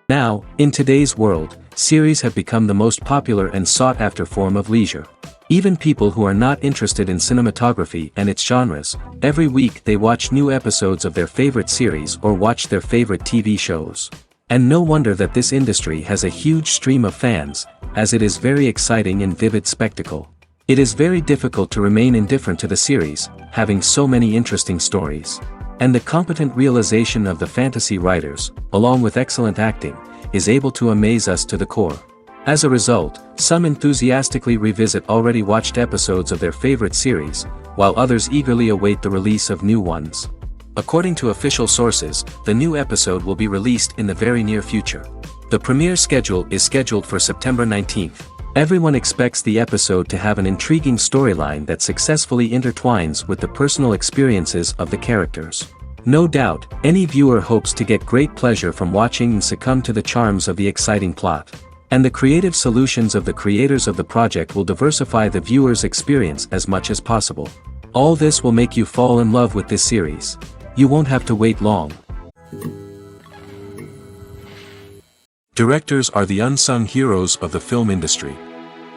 Now, in today's world, series have become the most popular and sought-after form of leisure. Even people who are not interested in cinematography and its genres, every week they watch new episodes of their favorite series or watch their favorite TV shows. And no wonder that this industry has a huge stream of fans, as it is very exciting and vivid spectacle. It is very difficult to remain indifferent to the series, having so many interesting stories. And the competent realization of the fantasy writers, along with excellent acting, is able to amaze us to the core. As a result, some enthusiastically revisit already watched episodes of their favorite series, while others eagerly await the release of new ones. According to official sources, the new episode will be released in the very near future. The premiere schedule is scheduled for September 19th. Everyone expects the episode to have an intriguing storyline that successfully intertwines with the personal experiences of the characters. No doubt, any viewer hopes to get great pleasure from watching and succumb to the charms of the exciting plot. And the creative solutions of the creators of the project will diversify the viewer's experience as much as possible. All this will make you fall in love with this series. You won't have to wait long. Directors are the unsung heroes of the film industry.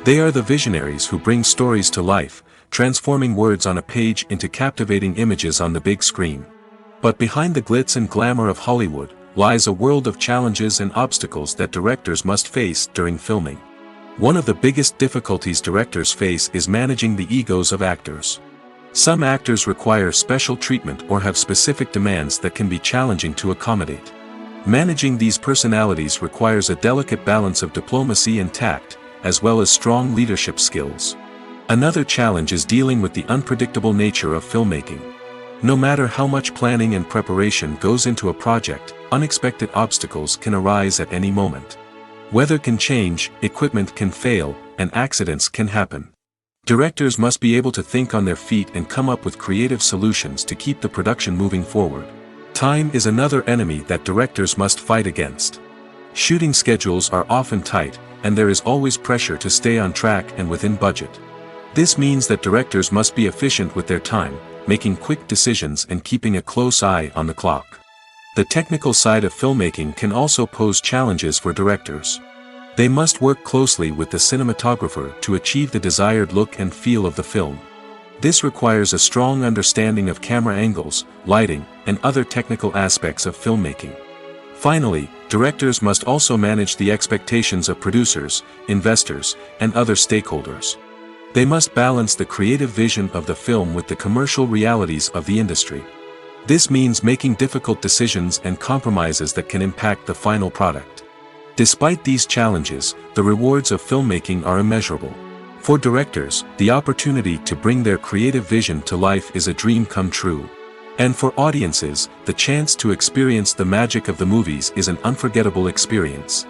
They are the visionaries who bring stories to life, transforming words on a page into captivating images on the big screen. But behind the glitz and glamour of Hollywood, lies a world of challenges and obstacles that directors must face during filming. One of the biggest difficulties directors face is managing the egos of actors. Some actors require special treatment or have specific demands that can be challenging to accommodate. Managing these personalities requires a delicate balance of diplomacy and tact, as well as strong leadership skills. Another challenge is dealing with the unpredictable nature of filmmaking. No matter how much planning and preparation goes into a project, unexpected obstacles can arise at any moment. Weather can change, equipment can fail, and accidents can happen. Directors must be able to think on their feet and come up with creative solutions to keep the production moving forward. Time is another enemy that directors must fight against. Shooting schedules are often tight, and there is always pressure to stay on track and within budget. This means that directors must be efficient with their time, making quick decisions and keeping a close eye on the clock. The technical side of filmmaking can also pose challenges for directors. They must work closely with the cinematographer to achieve the desired look and feel of the film. This requires a strong understanding of camera angles, lighting, and other technical aspects of filmmaking. Finally, directors must also manage the expectations of producers, investors, and other stakeholders. They must balance the creative vision of the film with the commercial realities of the industry. This means making difficult decisions and compromises that can impact the final product. Despite these challenges, the rewards of filmmaking are immeasurable. For directors, the opportunity to bring their creative vision to life is a dream come true. And for audiences, the chance to experience the magic of the movies is an unforgettable experience.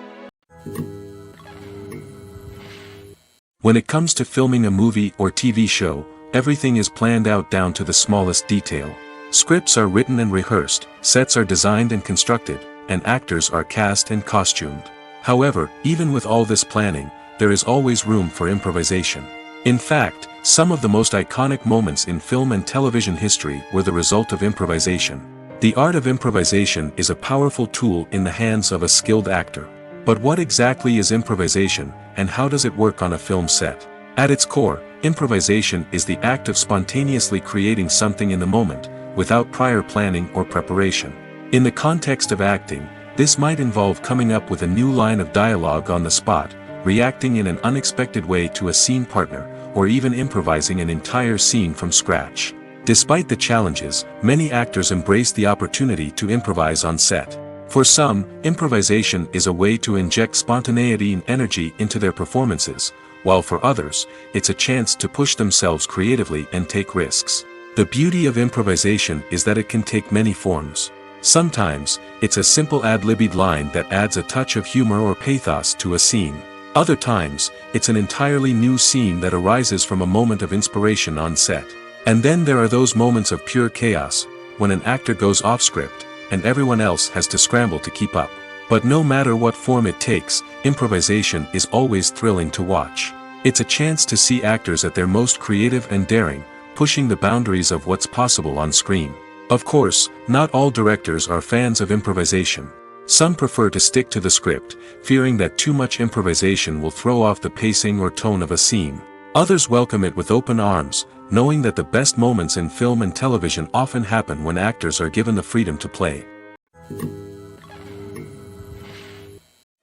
When it comes to filming a movie or TV show, everything is planned out down to the smallest detail. Scripts are written and rehearsed, sets are designed and constructed, and actors are cast and costumed. However, even with all this planning, there is always room for improvisation. In fact, some of the most iconic moments in film and television history were the result of improvisation. The art of improvisation is a powerful tool in the hands of a skilled actor. But what exactly is improvisation, and how does it work on a film set? At its core, improvisation is the act of spontaneously creating something in the moment, without prior planning or preparation. In the context of acting, this might involve coming up with a new line of dialogue on the spot, reacting in an unexpected way to a scene partner, or even improvising an entire scene from scratch. Despite the challenges, many actors embrace the opportunity to improvise on set. For some, improvisation is a way to inject spontaneity and energy into their performances, while for others, it's a chance to push themselves creatively and take risks. The beauty of improvisation is that it can take many forms. Sometimes, it's a simple ad-libbed line that adds a touch of humor or pathos to a scene. Other times, it's an entirely new scene that arises from a moment of inspiration on set. And then there are those moments of pure chaos, when an actor goes off script, and everyone else has to scramble to keep up. But no matter what form it takes, improvisation is always thrilling to watch. It's a chance to see actors at their most creative and daring, pushing the boundaries of what's possible on screen. Of course, not all directors are fans of improvisation. Some prefer to stick to the script, fearing that too much improvisation will throw off the pacing or tone of a scene. Others welcome it with open arms, knowing that the best moments in film and television often happen when actors are given the freedom to play.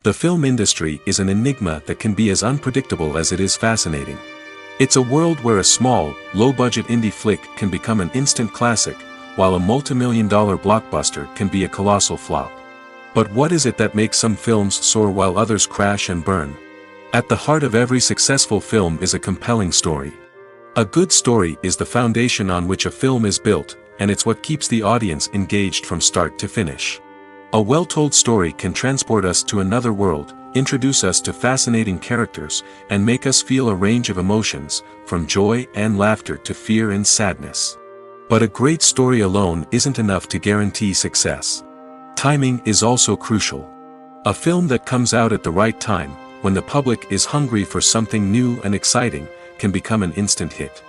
The film industry is an enigma that can be as unpredictable as it is fascinating. It's a world where a small, low-budget indie flick can become an instant classic, while a multi-million-dollar blockbuster can be a colossal flop. But what is it that makes some films soar while others crash and burn? At the heart of every successful film is a compelling story. A good story is the foundation on which a film is built, and it's what keeps the audience engaged from start to finish. A well-told story can transport us to another world, introduce us to fascinating characters, and make us feel a range of emotions, from joy and laughter to fear and sadness. But a great story alone isn't enough to guarantee success. Timing is also crucial. A film that comes out at the right time, when the public is hungry for something new and exciting, can become an instant hit.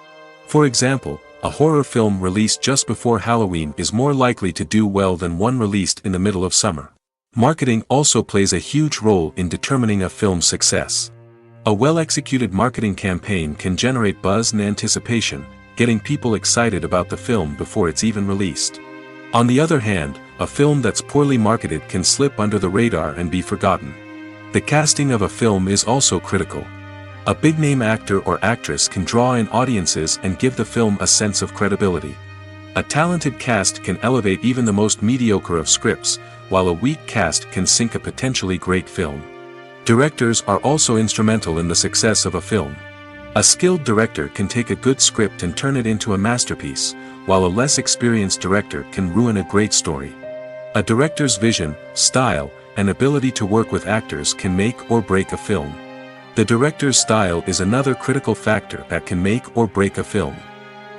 For example, a horror film released just before Halloween is more likely to do well than one released in the middle of summer. Marketing also plays a huge role in determining a film's success. A well-executed marketing campaign can generate buzz and anticipation, getting people excited about the film before it's even released. On the other hand, a film that's poorly marketed can slip under the radar and be forgotten. The casting of a film is also critical. A big-name actor or actress can draw in audiences and give the film a sense of credibility. A talented cast can elevate even the most mediocre of scripts, while a weak cast can sink a potentially great film. Directors are also instrumental in the success of a film. A skilled director can take a good script and turn it into a masterpiece, while a less experienced director can ruin a great story. A director's vision, style, and ability to work with actors can make or break a film. The director's style is another critical factor that can make or break a film.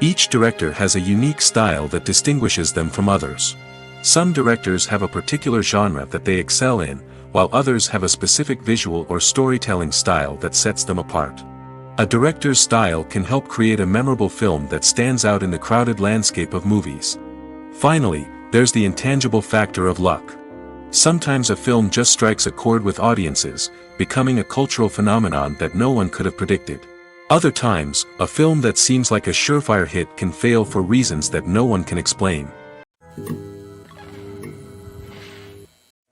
Each director has a unique style that distinguishes them from others. Some directors have a particular genre that they excel in, while others have a specific visual or storytelling style that sets them apart. A director's style can help create a memorable film that stands out in the crowded landscape of movies. Finally, there's the intangible factor of luck. Sometimes a film just strikes a chord with audiences, becoming a cultural phenomenon that no one could have predicted. Other times, a film that seems like a surefire hit can fail for reasons that no one can explain.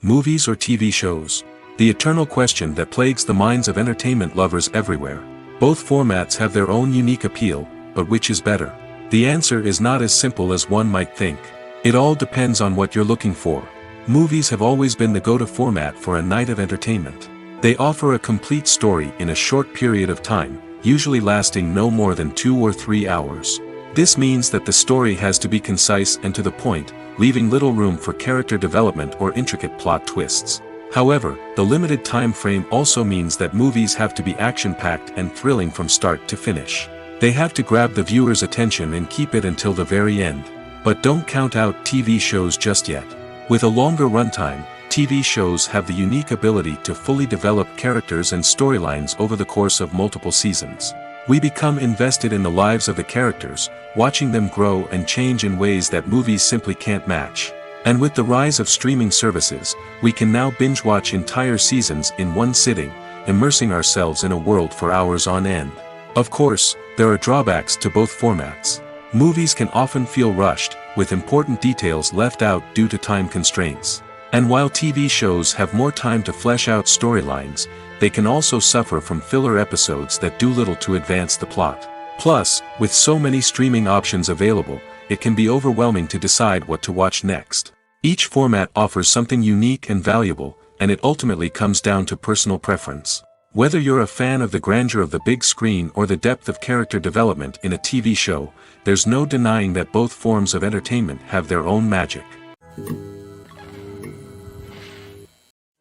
Movies or TV shows? The eternal question that plagues the minds of entertainment lovers everywhere. Both formats have their own unique appeal, but which is better? The answer is not as simple as one might think. It all depends on what you're looking for. Movies have always been the go-to format for a night of entertainment. They offer a complete story in a short period of time, usually lasting no more than 2 or 3 hours. This means that the story has to be concise and to the point, leaving little room for character development or intricate plot twists. However, the limited time frame also means that movies have to be action-packed and thrilling from start to finish. They have to grab the viewer's attention and keep it until the very end. But don't count out TV shows just yet. With a longer runtime, TV shows have the unique ability to fully develop characters and storylines over the course of multiple seasons. We become invested in the lives of the characters, watching them grow and change in ways that movies simply can't match. And with the rise of streaming services, we can now binge-watch entire seasons in one sitting, immersing ourselves in a world for hours on end. Of course, there are drawbacks to both formats. Movies can often feel rushed, with important details left out due to time constraints. And while TV shows have more time to flesh out storylines, they can also suffer from filler episodes that do little to advance the plot. Plus, with so many streaming options available, it can be overwhelming to decide what to watch next. Each format offers something unique and valuable, and it ultimately comes down to personal preference. Whether you're a fan of the grandeur of the big screen or the depth of character development in a TV show, there's no denying that both forms of entertainment have their own magic.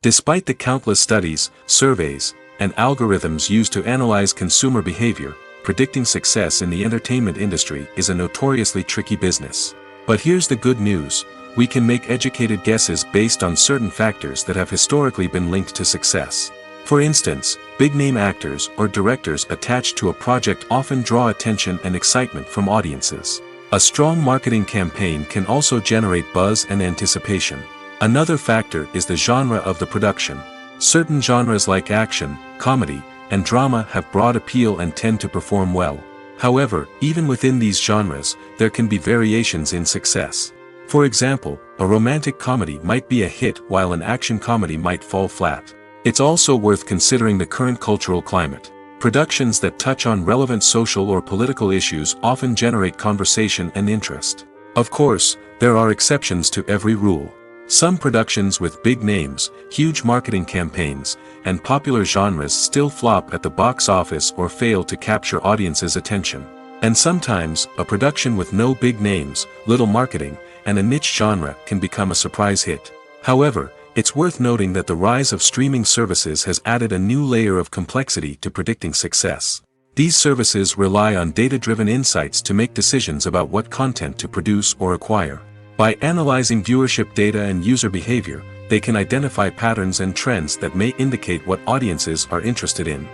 Despite the countless studies, surveys, and algorithms used to analyze consumer behavior, predicting success in the entertainment industry is a notoriously tricky business. But here's the good news: we can make educated guesses based on certain factors that have historically been linked to success. For instance, big-name actors or directors attached to a project often draw attention and excitement from audiences. A strong marketing campaign can also generate buzz and anticipation. Another factor is the genre of the production. Certain genres like action, comedy, and drama have broad appeal and tend to perform well. However, even within these genres, there can be variations in success. For example, a romantic comedy might be a hit while an action comedy might fall flat. It's also worth considering the current cultural climate. Productions that touch on relevant social or political issues often generate conversation and interest. Of course, there are exceptions to every rule. Some productions with big names, huge marketing campaigns, and popular genres still flop at the box office or fail to capture audiences' attention. And sometimes, a production with no big names, little marketing, and a niche genre can become a surprise hit. However, it's worth noting that the rise of streaming services has added a new layer of complexity to predicting success. These services rely on data-driven insights to make decisions about what content to produce or acquire. By analyzing viewership data and user behavior, they can identify patterns and trends that may indicate what audiences are interested in.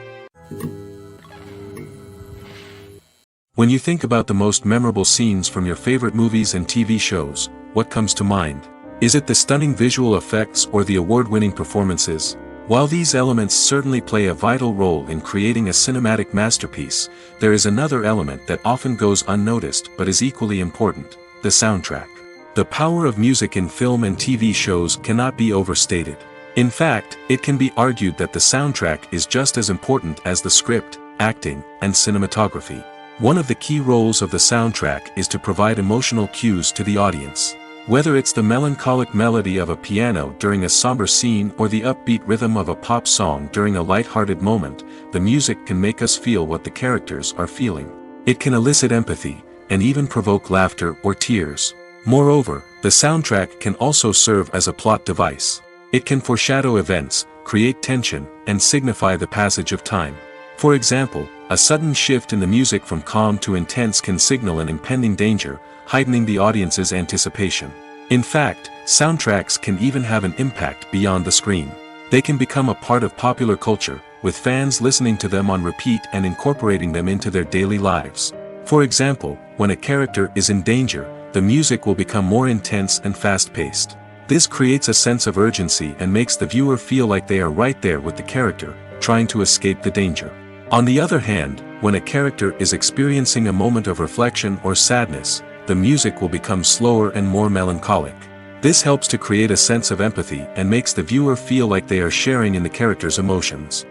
When you think about the most memorable scenes from your favorite movies and TV shows, what comes to mind? Is it the stunning visual effects or the award-winning performances? While these elements certainly play a vital role in creating a cinematic masterpiece, there is another element that often goes unnoticed but is equally important: the soundtrack. The power of music in film and TV shows cannot be overstated. In fact, it can be argued that the soundtrack is just as important as the script, acting, and cinematography. One of the key roles of the soundtrack is to provide emotional cues to the audience. Whether it's the melancholic melody of a piano during a somber scene or the upbeat rhythm of a pop song during a light-hearted moment, the music can make us feel what the characters are feeling. It can elicit empathy, and even provoke laughter or tears. Moreover, the soundtrack can also serve as a plot device. It can foreshadow events, create tension, and signify the passage of time. For example, a sudden shift in the music from calm to intense can signal an impending danger, heightening the audience's anticipation. In fact, soundtracks can even have an impact beyond the screen. They can become a part of popular culture, with fans listening to them on repeat and incorporating them into their daily lives. For example, when a character is in danger, the music will become more intense and fast-paced. This creates a sense of urgency and makes the viewer feel like they are right there with the character, trying to escape the danger. On the other hand, when a character is experiencing a moment of reflection or sadness, the music will become slower and more melancholic. This helps to create a sense of empathy and makes the viewer feel like they are sharing in the character's emotions.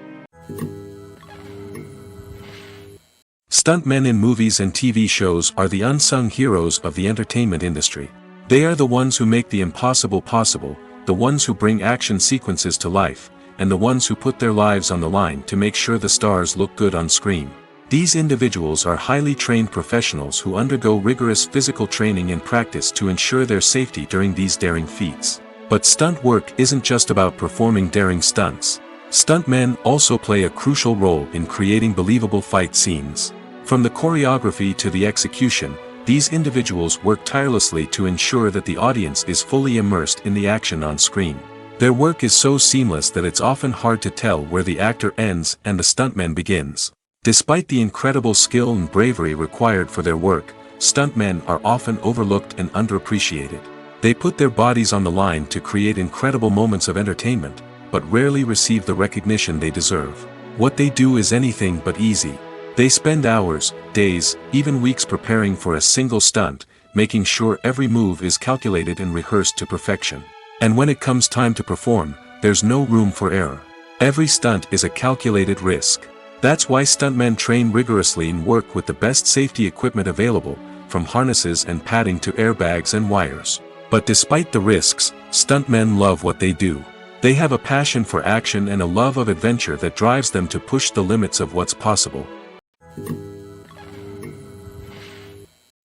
Stuntmen in movies and TV shows are the unsung heroes of the entertainment industry. They are the ones who make the impossible possible, the ones who bring action sequences to life, and the ones who put their lives on the line to make sure the stars look good on screen. These individuals are highly trained professionals who undergo rigorous physical training and practice to ensure their safety during these daring feats. But stunt work isn't just about performing daring stunts. Stuntmen also play a crucial role in creating believable fight scenes. From the choreography to the execution, these individuals work tirelessly to ensure that the audience is fully immersed in the action on screen. Their work is so seamless that it's often hard to tell where the actor ends and the stuntman begins. Despite the incredible skill and bravery required for their work, stuntmen are often overlooked and underappreciated. They put their bodies on the line to create incredible moments of entertainment, but rarely receive the recognition they deserve. What they do is anything but easy. They spend hours, days, even weeks preparing for a single stunt, making sure every move is calculated and rehearsed to perfection. And when it comes time to perform, there's no room for error. Every stunt is a calculated risk. That's why stuntmen train rigorously and work with the best safety equipment available, from harnesses and padding to airbags and wires. But despite the risks, stuntmen love what they do. They have a passion for action and a love of adventure that drives them to push the limits of what's possible.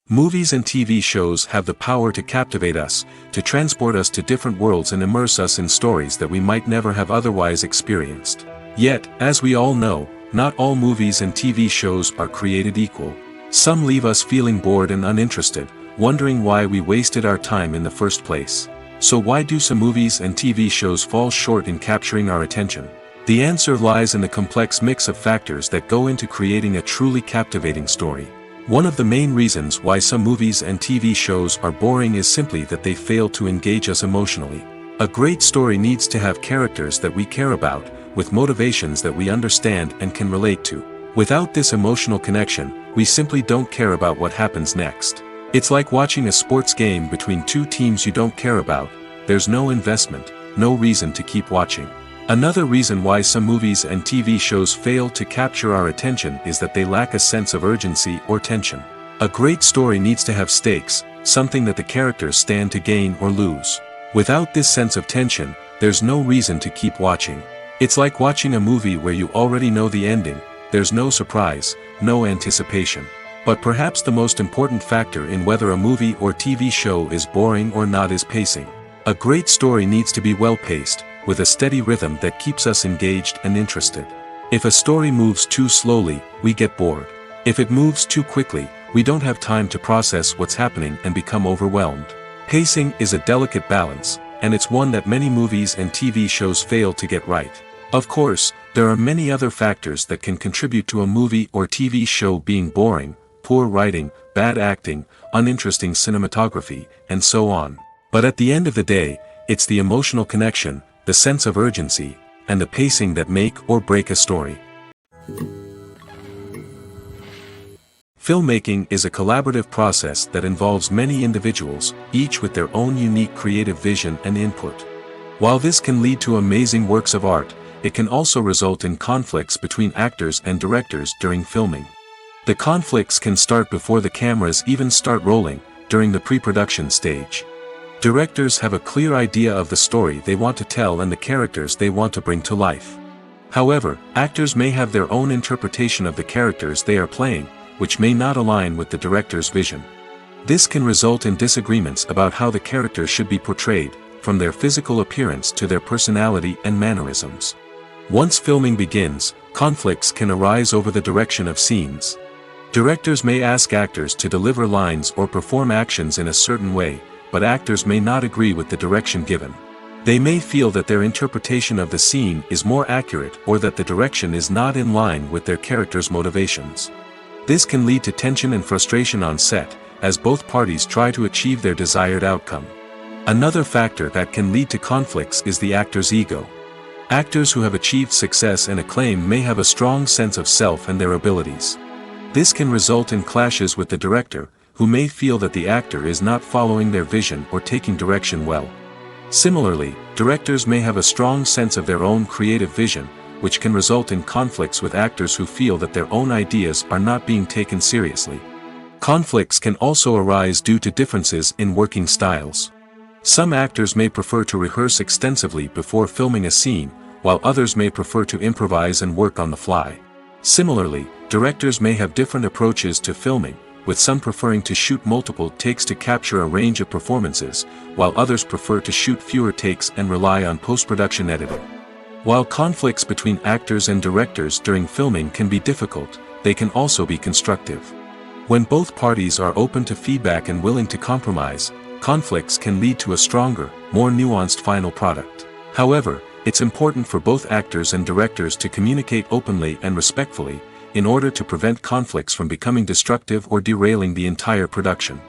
Movies and TV shows have the power to captivate us, to transport us to different worlds and immerse us in stories that we might never have otherwise experienced. Yet, as we all know, not all movies and TV shows are created equal. Some leave us feeling bored and uninterested, wondering why we wasted our time in the first place. So why do some movies and TV shows fall short in capturing our attention? The answer lies in the complex mix of factors that go into creating a truly captivating story. One of the main reasons why some movies and TV shows are boring is simply that they fail to engage us emotionally. A great story needs to have characters that we care about, with motivations that we understand and can relate to. Without this emotional connection, we simply don't care about what happens next. It's like watching a sports game between two teams you don't care about. There's no investment, no reason to keep watching. Another reason why some movies and TV shows fail to capture our attention is that they lack a sense of urgency or tension. A great story needs to have stakes, something that the characters stand to gain or lose. Without this sense of tension, there's no reason to keep watching. It's like watching a movie where you already know the ending. There's no surprise, no anticipation. But perhaps the most important factor in whether a movie or TV show is boring or not is pacing. A great story needs to be well-paced, with a steady rhythm that keeps us engaged and interested. If a story moves too slowly, we get bored. If it moves too quickly, we don't have time to process what's happening and become overwhelmed. Pacing is a delicate balance, and it's one that many movies and TV shows fail to get right. Of course, there are many other factors that can contribute to a movie or TV show being boring: poor writing, bad acting, uninteresting cinematography, and so on. But at the end of the day, it's the emotional connection, the sense of urgency, and the pacing that make or break a story. Filmmaking is a collaborative process that involves many individuals, each with their own unique creative vision and input. While this can lead to amazing works of art, it can also result in conflicts between actors and directors during filming. The conflicts can start before the cameras even start rolling, during the pre-production stage. Directors have a clear idea of the story they want to tell and the characters they want to bring to life. However, actors may have their own interpretation of the characters they are playing, which may not align with the director's vision. This can result in disagreements about how the characters should be portrayed, from their physical appearance to their personality and mannerisms. Once filming begins, conflicts can arise over the direction of scenes. Directors may ask actors to deliver lines or perform actions in a certain way, but actors may not agree with the direction given. They may feel that their interpretation of the scene is more accurate or that the direction is not in line with their character's motivations. This can lead to tension and frustration on set, as both parties try to achieve their desired outcome. Another factor that can lead to conflicts is the actor's ego. Actors who have achieved success and acclaim may have a strong sense of self and their abilities. This can result in clashes with the director, who may feel that the actor is not following their vision or taking direction well. Similarly, directors may have a strong sense of their own creative vision, which can result in conflicts with actors who feel that their own ideas are not being taken seriously. Conflicts can also arise due to differences in working styles. Some actors may prefer to rehearse extensively before filming a scene, while others may prefer to improvise and work on the fly. Similarly, directors may have different approaches to filming, with some preferring to shoot multiple takes to capture a range of performances, while others prefer to shoot fewer takes and rely on post-production editing. While conflicts between actors and directors during filming can be difficult, they can also be constructive. When both parties are open to feedback and willing to compromise, conflicts can lead to a stronger, more nuanced final product. However, it's important for both actors and directors to communicate openly and respectfully, in order to prevent conflicts from becoming destructive or derailing the entire production.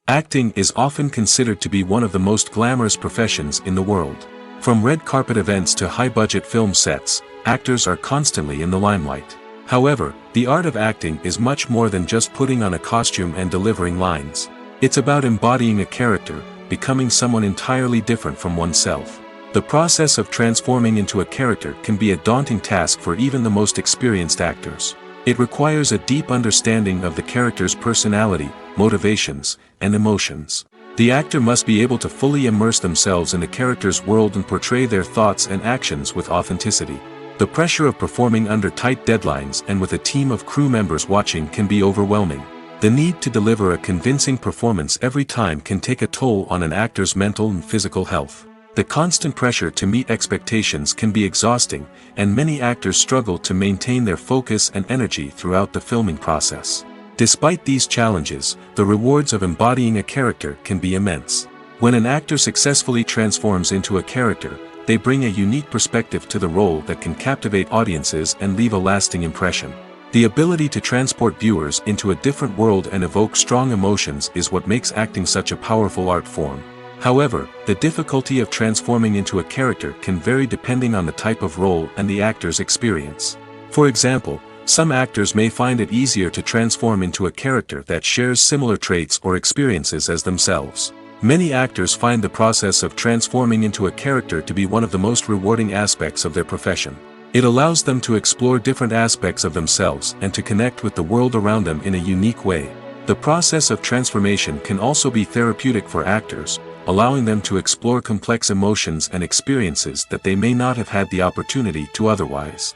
Acting is often considered to be one of the most glamorous professions in the world. From red carpet events to high-budget film sets, actors are constantly in the limelight. However, the art of acting is much more than just putting on a costume and delivering lines. It's about embodying a character, becoming someone entirely different from oneself. The process of transforming into a character can be a daunting task for even the most experienced actors. It requires a deep understanding of the character's personality, motivations, and emotions. The actor must be able to fully immerse themselves in the character's world and portray their thoughts and actions with authenticity. The pressure of performing under tight deadlines and with a team of crew members watching can be overwhelming. The need to deliver a convincing performance every time can take a toll on an actor's mental and physical health. The constant pressure to meet expectations can be exhausting, and many actors struggle to maintain their focus and energy throughout the filming process. Despite these challenges, the rewards of embodying a character can be immense. When an actor successfully transforms into a character, they bring a unique perspective to the role that can captivate audiences and leave a lasting impression. The ability to transport viewers into a different world and evoke strong emotions is what makes acting such a powerful art form. However, the difficulty of transforming into a character can vary depending on the type of role and the actor's experience. For example, some actors may find it easier to transform into a character that shares similar traits or experiences as themselves. Many actors find the process of transforming into a character to be one of the most rewarding aspects of their profession. It allows them to explore different aspects of themselves and to connect with the world around them in a unique way. The process of transformation can also be therapeutic for actors, allowing them to explore complex emotions and experiences that they may not have had the opportunity to otherwise.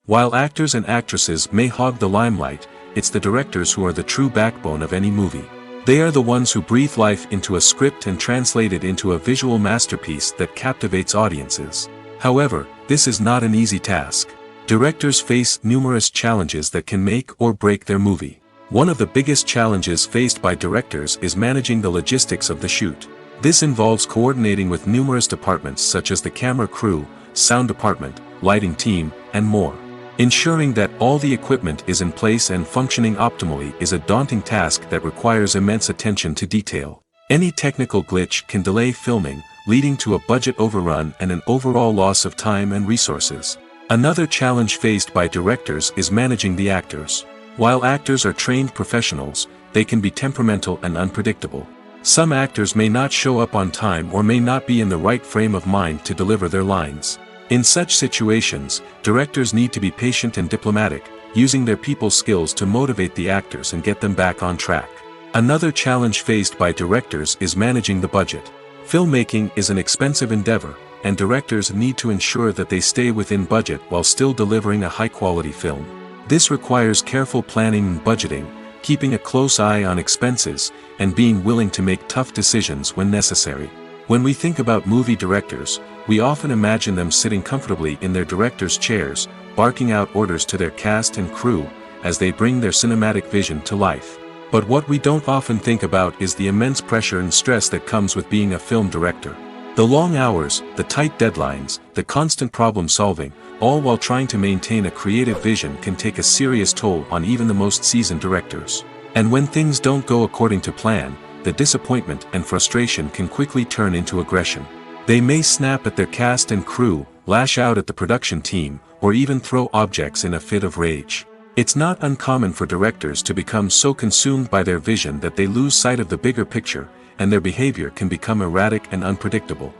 While actors and actresses may hog the limelight, it's the directors who are the true backbone of any movie. They are the ones who breathe life into a script and translate it into a visual masterpiece that captivates audiences. However, this is not an easy task. Directors face numerous challenges that can make or break their movie. One of the biggest challenges faced by directors is managing the logistics of the shoot. This involves coordinating with numerous departments such as the camera crew, sound department, lighting team, and more. Ensuring that all the equipment is in place and functioning optimally is a daunting task that requires immense attention to detail. Any technical glitch can delay filming, leading to a budget overrun and an overall loss of time and resources. Another challenge faced by directors is managing the actors. While actors are trained professionals, they can be temperamental and unpredictable. Some actors may not show up on time or may not be in the right frame of mind to deliver their lines. In such situations, directors need to be patient and diplomatic, using their people skills to motivate the actors and get them back on track. Another challenge faced by directors is managing the budget. Filmmaking is an expensive endeavor, and directors need to ensure that they stay within budget while still delivering a high-quality film. This requires careful planning and budgeting, keeping a close eye on expenses, and being willing to make tough decisions when necessary. When we think about movie directors, we often imagine them sitting comfortably in their director's chairs, barking out orders to their cast and crew, as they bring their cinematic vision to life. But what we don't often think about is the immense pressure and stress that comes with being a film director. The long hours, the tight deadlines, the constant problem solving, all while trying to maintain a creative vision can take a serious toll on even the most seasoned directors. And when things don't go according to plan, the disappointment and frustration can quickly turn into aggression. They may snap at their cast and crew, lash out at the production team, or even throw objects in a fit of rage. It's not uncommon for directors to become so consumed by their vision that they lose sight of the bigger picture, and their behavior can become erratic and unpredictable.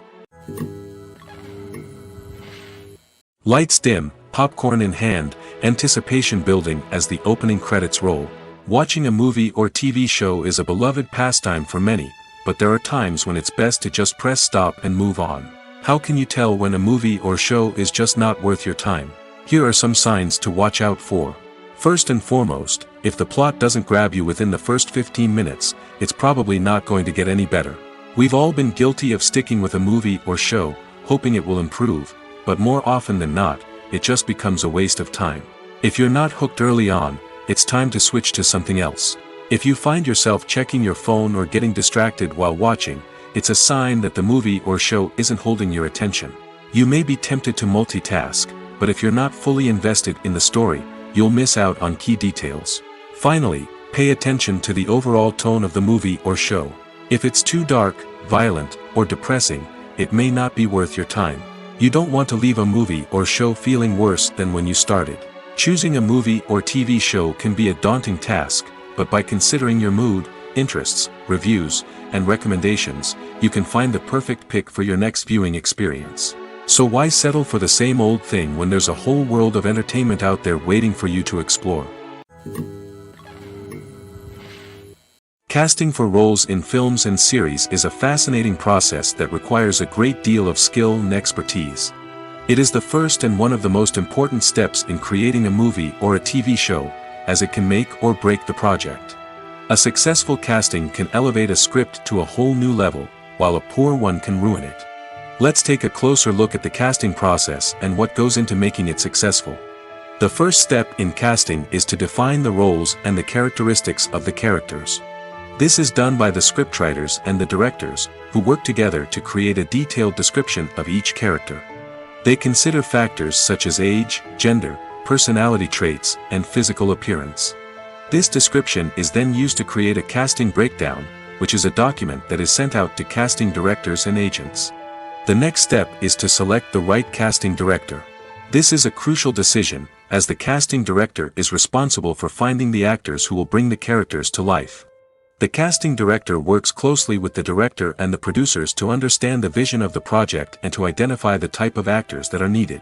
Lights dim, popcorn in hand, anticipation building as the opening credits roll. Watching a movie or TV show is a beloved pastime for many, but there are times when it's best to just press stop and move on. How can you tell when a movie or show is just not worth your time? Here are some signs to watch out for. First and foremost, if the plot doesn't grab you within the first 15 minutes, it's probably not going to get any better. We've all been guilty of sticking with a movie or show, hoping it will improve, but more often than not, it just becomes a waste of time. If you're not hooked early on, it's time to switch to something else. If you find yourself checking your phone or getting distracted while watching, it's a sign that the movie or show isn't holding your attention. You may be tempted to multitask, but if you're not fully invested in the story, you'll miss out on key details. Finally, pay attention to the overall tone of the movie or show. If it's too dark, violent, or depressing, it may not be worth your time. You don't want to leave a movie or show feeling worse than when you started. Choosing a movie or TV show can be a daunting task, but by considering your mood, interests, reviews, and recommendations, you can find the perfect pick for your next viewing experience. So why settle for the same old thing when there's a whole world of entertainment out there waiting for you to explore? Casting for roles in films and series is a fascinating process that requires a great deal of skill and expertise. It is the first and one of the most important steps in creating a movie or a TV show, as it can make or break the project. A successful casting can elevate a script to a whole new level, while a poor one can ruin it. Let's take a closer look at the casting process and what goes into making it successful. The first step in casting is to define the roles and the characteristics of the characters. This is done by the scriptwriters and the directors, who work together to create a detailed description of each character. They consider factors such as age, gender, personality traits, and physical appearance. This description is then used to create a casting breakdown, which is a document that is sent out to casting directors and agents. The next step is to select the right casting director. This is a crucial decision, as the casting director is responsible for finding the actors who will bring the characters to life. The casting director works closely with the director and the producers to understand the vision of the project and to identify the type of actors that are needed.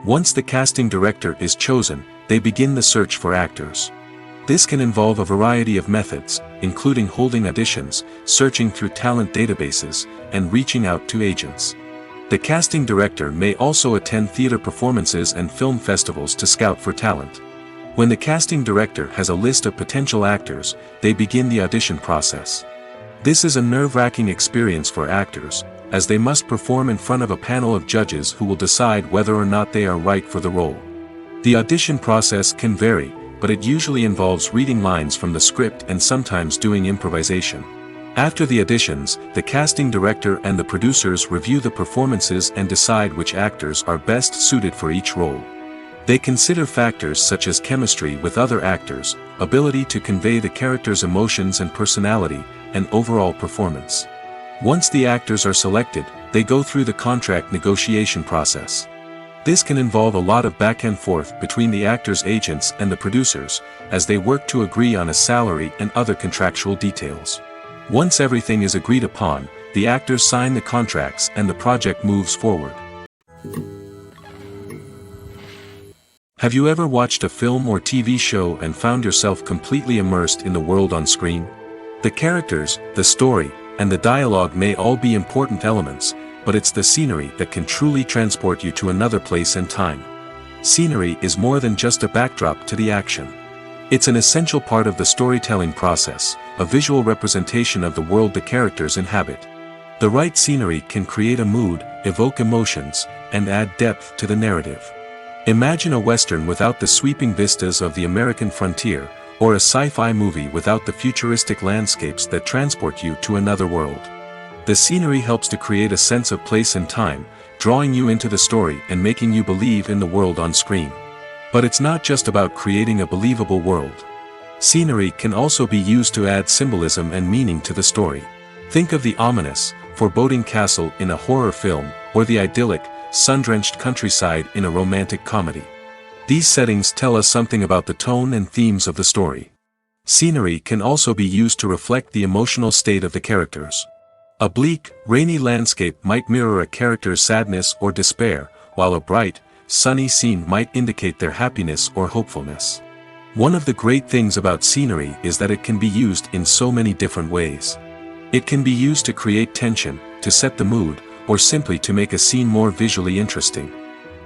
Once the casting director is chosen, they begin the search for actors. This can involve a variety of methods, including holding auditions, searching through talent databases, and reaching out to agents. The casting director may also attend theater performances and film festivals to scout for talent. When the casting director has a list of potential actors, they begin the audition process. This is a nerve-wracking experience for actors, as they must perform in front of a panel of judges who will decide whether or not they are right for the role. The audition process can vary, but it usually involves reading lines from the script and sometimes doing improvisation. After the auditions, the casting director and the producers review the performances and decide which actors are best suited for each role. They consider factors such as chemistry with other actors, ability to convey the character's emotions and personality, and overall performance. Once the actors are selected, they go through the contract negotiation process. This can involve a lot of back and forth between the actors' agents and the producers, as they work to agree on a salary and other contractual details. Once everything is agreed upon, the actors sign the contracts and the project moves forward. Have you ever watched a film or TV show and found yourself completely immersed in the world on screen? The characters, the story, and the dialogue may all be important elements, but it's the scenery that can truly transport you to another place and time. Scenery is more than just a backdrop to the action. It's an essential part of the storytelling process, a visual representation of the world the characters inhabit. The right scenery can create a mood, evoke emotions, and add depth to the narrative. Imagine a Western without the sweeping vistas of the American frontier, or a sci-fi movie without the futuristic landscapes that transport you to another world. The scenery helps to create a sense of place and time, drawing you into the story and making you believe in the world on screen. But it's not just about creating a believable world. Scenery can also be used to add symbolism and meaning to the story. Think of the ominous, foreboding castle in a horror film, or the idyllic, sun-drenched countryside in a romantic comedy. These settings tell us something about the tone and themes of the story. Scenery can also be used to reflect the emotional state of the characters. A bleak, rainy landscape might mirror a character's sadness or despair, while a bright, sunny scene might indicate their happiness or hopefulness. One of the great things about scenery is that it can be used in so many different ways. It can be used to create tension, to set the mood, or simply to make a scene more visually interesting.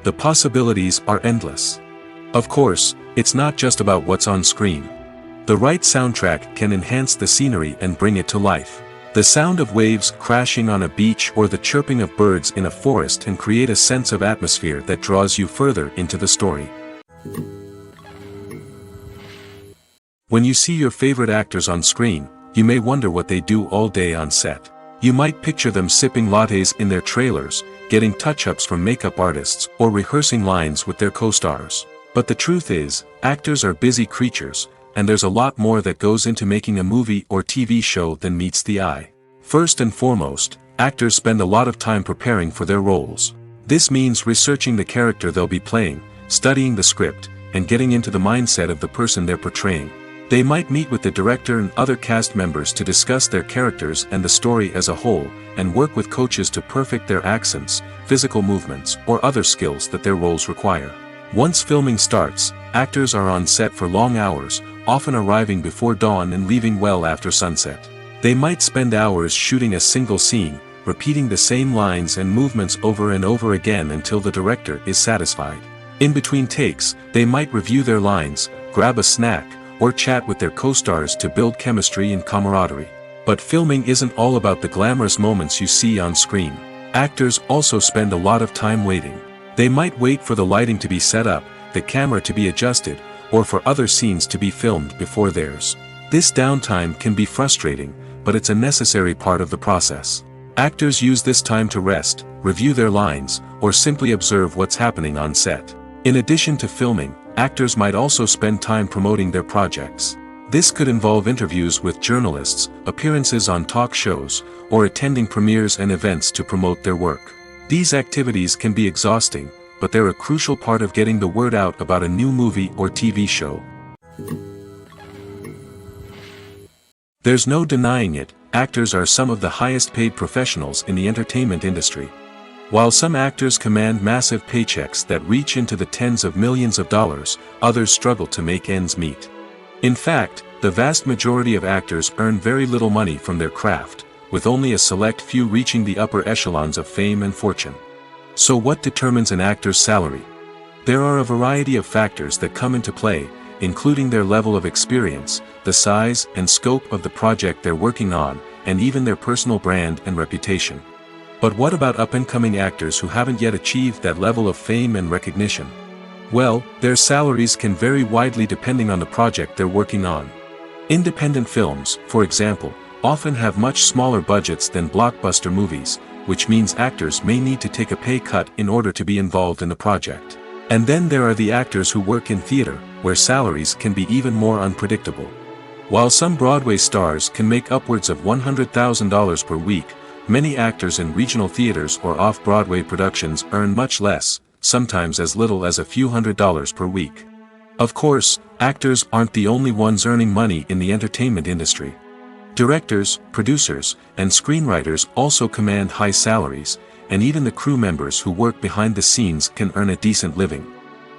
The possibilities are endless. Of course, it's not just about what's on screen. The right soundtrack can enhance the scenery and bring it to life. The sound of waves crashing on a beach or the chirping of birds in a forest can create a sense of atmosphere that draws you further into the story. When you see your favorite actors on screen, you may wonder what they do all day on set. You might picture them sipping lattes in their trailers, getting touch-ups from makeup artists, or rehearsing lines with their co-stars. But the truth is, actors are busy creatures, and there's a lot more that goes into making a movie or TV show than meets the eye. First and foremost, actors spend a lot of time preparing for their roles. This means researching the character they'll be playing, studying the script, and getting into the mindset of the person they're portraying. They might meet with the director and other cast members to discuss their characters and the story as a whole, and work with coaches to perfect their accents, physical movements, or other skills that their roles require. Once filming starts, actors are on set for long hours, often arriving before dawn and leaving well after sunset. They might spend hours shooting a single scene, repeating the same lines and movements over and over again until the director is satisfied. In between takes, they might review their lines, grab a snack, or chat with their co-stars to build chemistry and camaraderie. But filming isn't all about the glamorous moments you see on screen. Actors also spend a lot of time waiting. They might wait for the lighting to be set up, the camera to be adjusted, or for other scenes to be filmed before theirs. This downtime can be frustrating, but it's a necessary part of the process. Actors use this time to rest, review their lines, or simply observe what's happening on set. In addition to filming, actors might also spend time promoting their projects. This could involve interviews with journalists, appearances on talk shows, or attending premieres and events to promote their work. These activities can be exhausting, but they're a crucial part of getting the word out about a new movie or TV show. There's no denying it, actors are some of the highest paid professionals in the entertainment industry. While some actors command massive paychecks that reach into the tens of millions of dollars, others struggle to make ends meet. In fact, the vast majority of actors earn very little money from their craft, with only a select few reaching the upper echelons of fame and fortune. So what determines an actor's salary? There are a variety of factors that come into play, including their level of experience, the size and scope of the project they're working on, and even their personal brand and reputation. But what about up-and-coming actors who haven't yet achieved that level of fame and recognition? Well, their salaries can vary widely depending on the project they're working on. Independent films, for example, often have much smaller budgets than blockbuster movies, which means actors may need to take a pay cut in order to be involved in the project. And then there are the actors who work in theater, where salaries can be even more unpredictable. While some Broadway stars can make upwards of $100,000 per week, many actors in regional theaters or off-Broadway productions earn much less, sometimes as little as a few $100s per week. Of course, actors aren't the only ones earning money in the entertainment industry. Directors, producers, and screenwriters also command high salaries, and even the crew members who work behind the scenes can earn a decent living.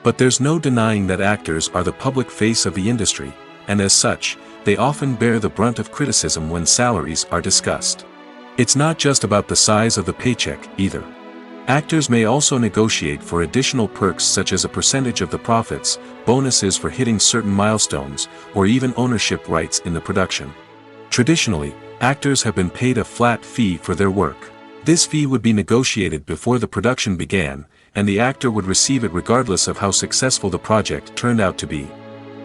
But there's no denying that actors are the public face of the industry, and as such, they often bear the brunt of criticism when salaries are discussed. It's not just about the size of the paycheck, either. Actors may also negotiate for additional perks such as a percentage of the profits, bonuses for hitting certain milestones, or even ownership rights in the production. Traditionally, actors have been paid a flat fee for their work. This fee would be negotiated before the production began, and the actor would receive it regardless of how successful the project turned out to be.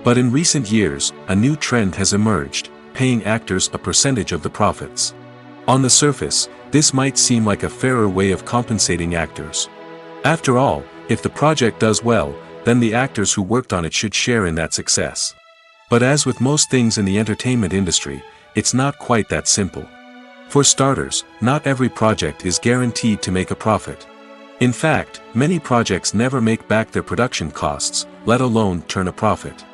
But in recent years, a new trend has emerged, paying actors a percentage of the profits. On the surface, this might seem like a fairer way of compensating actors. After all, if the project does well, then the actors who worked on it should share in that success. But as with most things in the entertainment industry, it's not quite that simple. For starters, not every project is guaranteed to make a profit. In fact, many projects never make back their production costs, let alone turn a profit.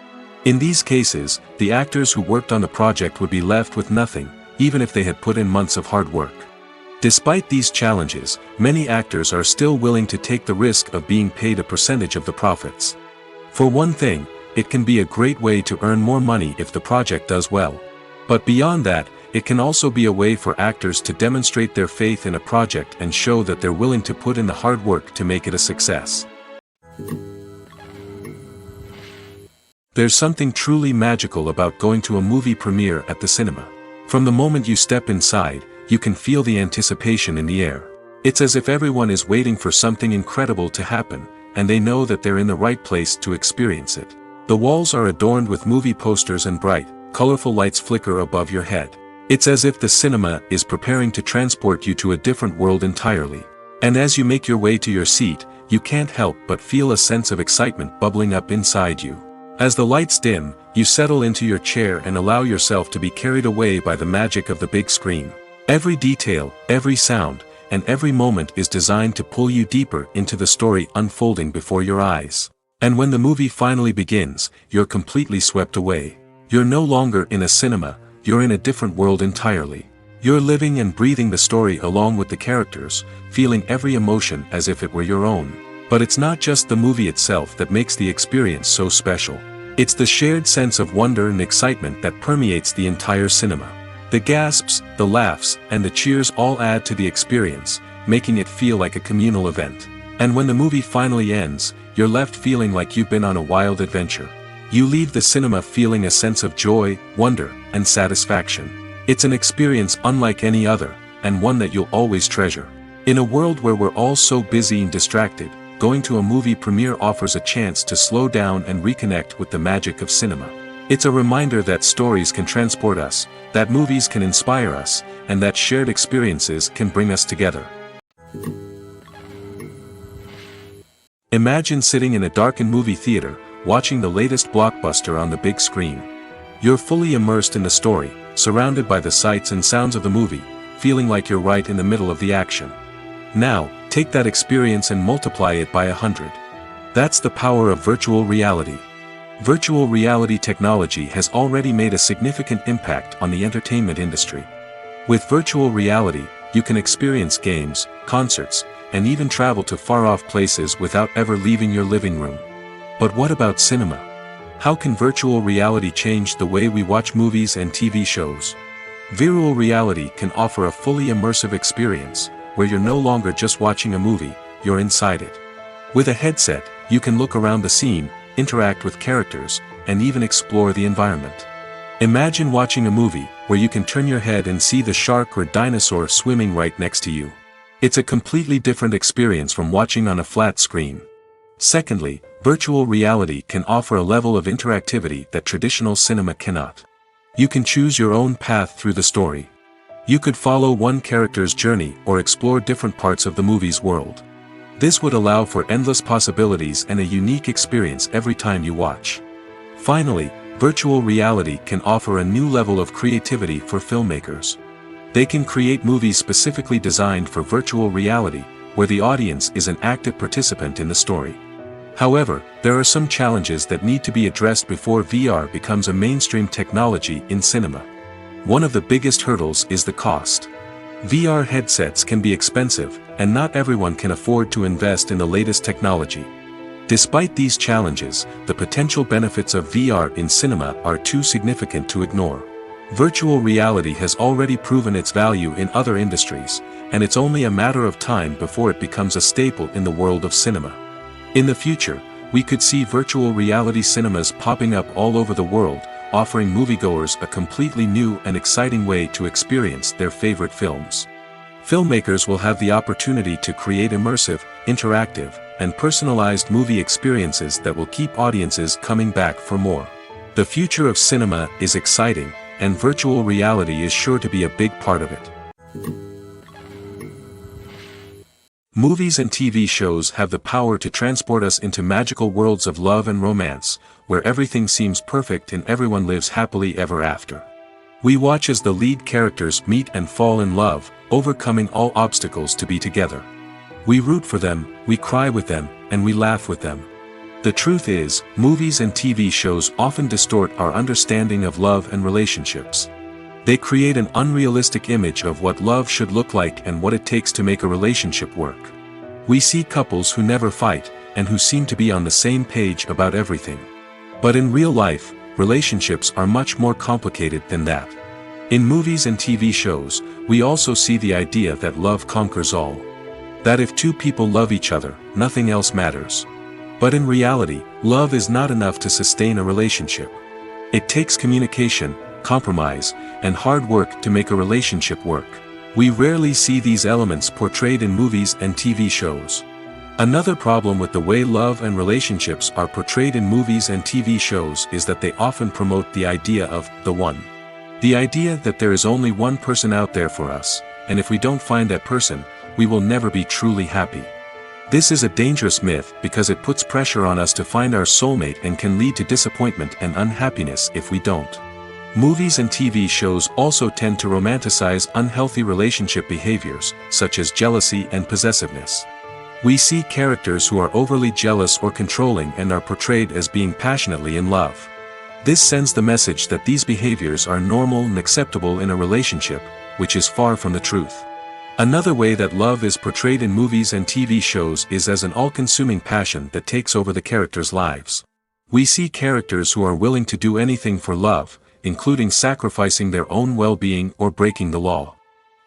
In these cases, the actors who worked on the project would be left with nothing, even if they had put in months of hard work. Despite these challenges, many actors are still willing to take the risk of being paid a percentage of the profits. For one thing, it can be a great way to earn more money if the project does well. But beyond that, it can also be a way for actors to demonstrate their faith in a project and show that they're willing to put in the hard work to make it a success. There's something truly magical about going to a movie premiere at the cinema. From the moment you step inside, you can feel the anticipation in the air. It's as if everyone is waiting for something incredible to happen, and they know that they're in the right place to experience it. The walls are adorned with movie posters and bright, colorful lights flicker above your head. It's as if the cinema is preparing to transport you to a different world entirely. And as you make your way to your seat, you can't help but feel a sense of excitement bubbling up inside you. As the lights dim, you settle into your chair and allow yourself to be carried away by the magic of the big screen. Every detail, every sound, and every moment is designed to pull you deeper into the story unfolding before your eyes. And when the movie finally begins, you're completely swept away. You're no longer in a cinema, you're in a different world entirely. You're living and breathing the story along with the characters, feeling every emotion as if it were your own. But it's not just the movie itself that makes the experience so special. It's the shared sense of wonder and excitement that permeates the entire cinema. The gasps, the laughs, and the cheers all add to the experience, making it feel like a communal event. And when the movie finally ends, you're left feeling like you've been on a wild adventure. You leave the cinema feeling a sense of joy, wonder, and satisfaction. It's an experience unlike any other, and one that you'll always treasure. In a world where we're all so busy and distracted, going to a movie premiere offers a chance to slow down and reconnect with the magic of cinema. It's a reminder that stories can transport us, that movies can inspire us, and that shared experiences can bring us together. Imagine sitting in a darkened movie theater, watching the latest blockbuster on the big screen. You're fully immersed in the story, surrounded by the sights and sounds of the movie, feeling like you're right in the middle of the action. Now, take that experience and multiply it by 100. That's the power of virtual reality. Virtual reality technology has already made a significant impact on the entertainment industry. With virtual reality, you can experience games, concerts, and even travel to far-off places without ever leaving your living room. But what about cinema? How can virtual reality change the way we watch movies and TV shows? Virtual reality can offer a fully immersive experience, where you're no longer just watching a movie, you're inside it. With a headset, you can look around the scene, interact with characters, and even explore the environment. Imagine watching a movie where you can turn your head and see the shark or dinosaur swimming right next to you. It's a completely different experience from watching on a flat screen. Secondly, virtual reality can offer a level of interactivity that traditional cinema cannot. You can choose your own path through the story. You could follow one character's journey or explore different parts of the movie's world. This would allow for endless possibilities and a unique experience every time you watch. Finally, virtual reality can offer a new level of creativity for filmmakers. They can create movies specifically designed for virtual reality, where the audience is an active participant in the story. However, there are some challenges that need to be addressed before VR becomes a mainstream technology in cinema. One of the biggest hurdles is the cost. VR headsets can be expensive, and not everyone can afford to invest in the latest technology. Despite these challenges, the potential benefits of VR in cinema are too significant to ignore. Virtual reality has already proven its value in other industries, and it's only a matter of time before it becomes a staple in the world of cinema. In the future, we could see virtual reality cinemas popping up all over the world, offering moviegoers a completely new and exciting way to experience their favorite films. Filmmakers will have the opportunity to create immersive, interactive, and personalized movie experiences that will keep audiences coming back for more. The future of cinema is exciting, and virtual reality is sure to be a big part of it. Movies and TV shows have the power to transport us into magical worlds of love and romance, where everything seems perfect and everyone lives happily ever after. We watch as the lead characters meet and fall in love, overcoming all obstacles to be together. We root for them, we cry with them, and we laugh with them. The truth is, movies and TV shows often distort our understanding of love and relationships. They create an unrealistic image of what love should look like and what it takes to make a relationship work. We see couples who never fight, and who seem to be on the same page about everything. But in real life, relationships are much more complicated than that. In movies and TV shows, we also see the idea that love conquers all. That if two people love each other, nothing else matters. But in reality, love is not enough to sustain a relationship. It takes communication, compromise, and hard work to make a relationship work. We rarely see these elements portrayed in movies and TV shows. Another problem with the way love and relationships are portrayed in movies and TV shows is that they often promote the idea of the one. The idea that there is only one person out there for us, and if we don't find that person, we will never be truly happy. This is a dangerous myth because it puts pressure on us to find our soulmate and can lead to disappointment and unhappiness if we don't. Movies and TV shows also tend to romanticize unhealthy relationship behaviors, such as jealousy and possessiveness. We see characters who are overly jealous or controlling and are portrayed as being passionately in love. This sends the message that these behaviors are normal and acceptable in a relationship, which is far from the truth. Another way that love is portrayed in movies and TV shows is as an all-consuming passion that takes over the characters' lives. We see characters who are willing to do anything for love, including sacrificing their own well-being or breaking the law.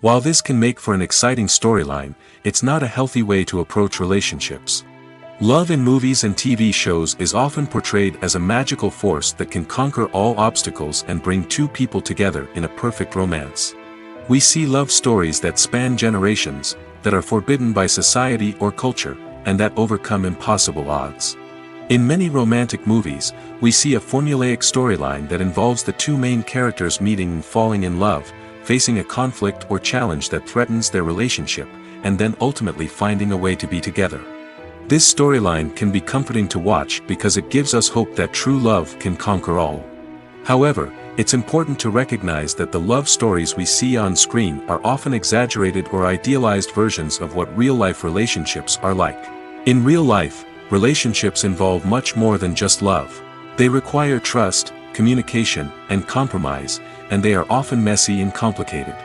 While this can make for an exciting storyline, it's not a healthy way to approach relationships. Love in movies and TV shows is often portrayed as a magical force that can conquer all obstacles and bring two people together in a perfect romance. We see love stories that span generations, that are forbidden by society or culture, and that overcome impossible odds. In many romantic movies, we see a formulaic storyline that involves the two main characters meeting and falling in love, facing a conflict or challenge that threatens their relationship, and then ultimately finding a way to be together. This storyline can be comforting to watch because it gives us hope that true love can conquer all. However, it's important to recognize that the love stories we see on screen are often exaggerated or idealized versions of what real-life relationships are like. In real life, relationships involve much more than just love. They require trust, communication, and compromise, and they are often messy and complicated.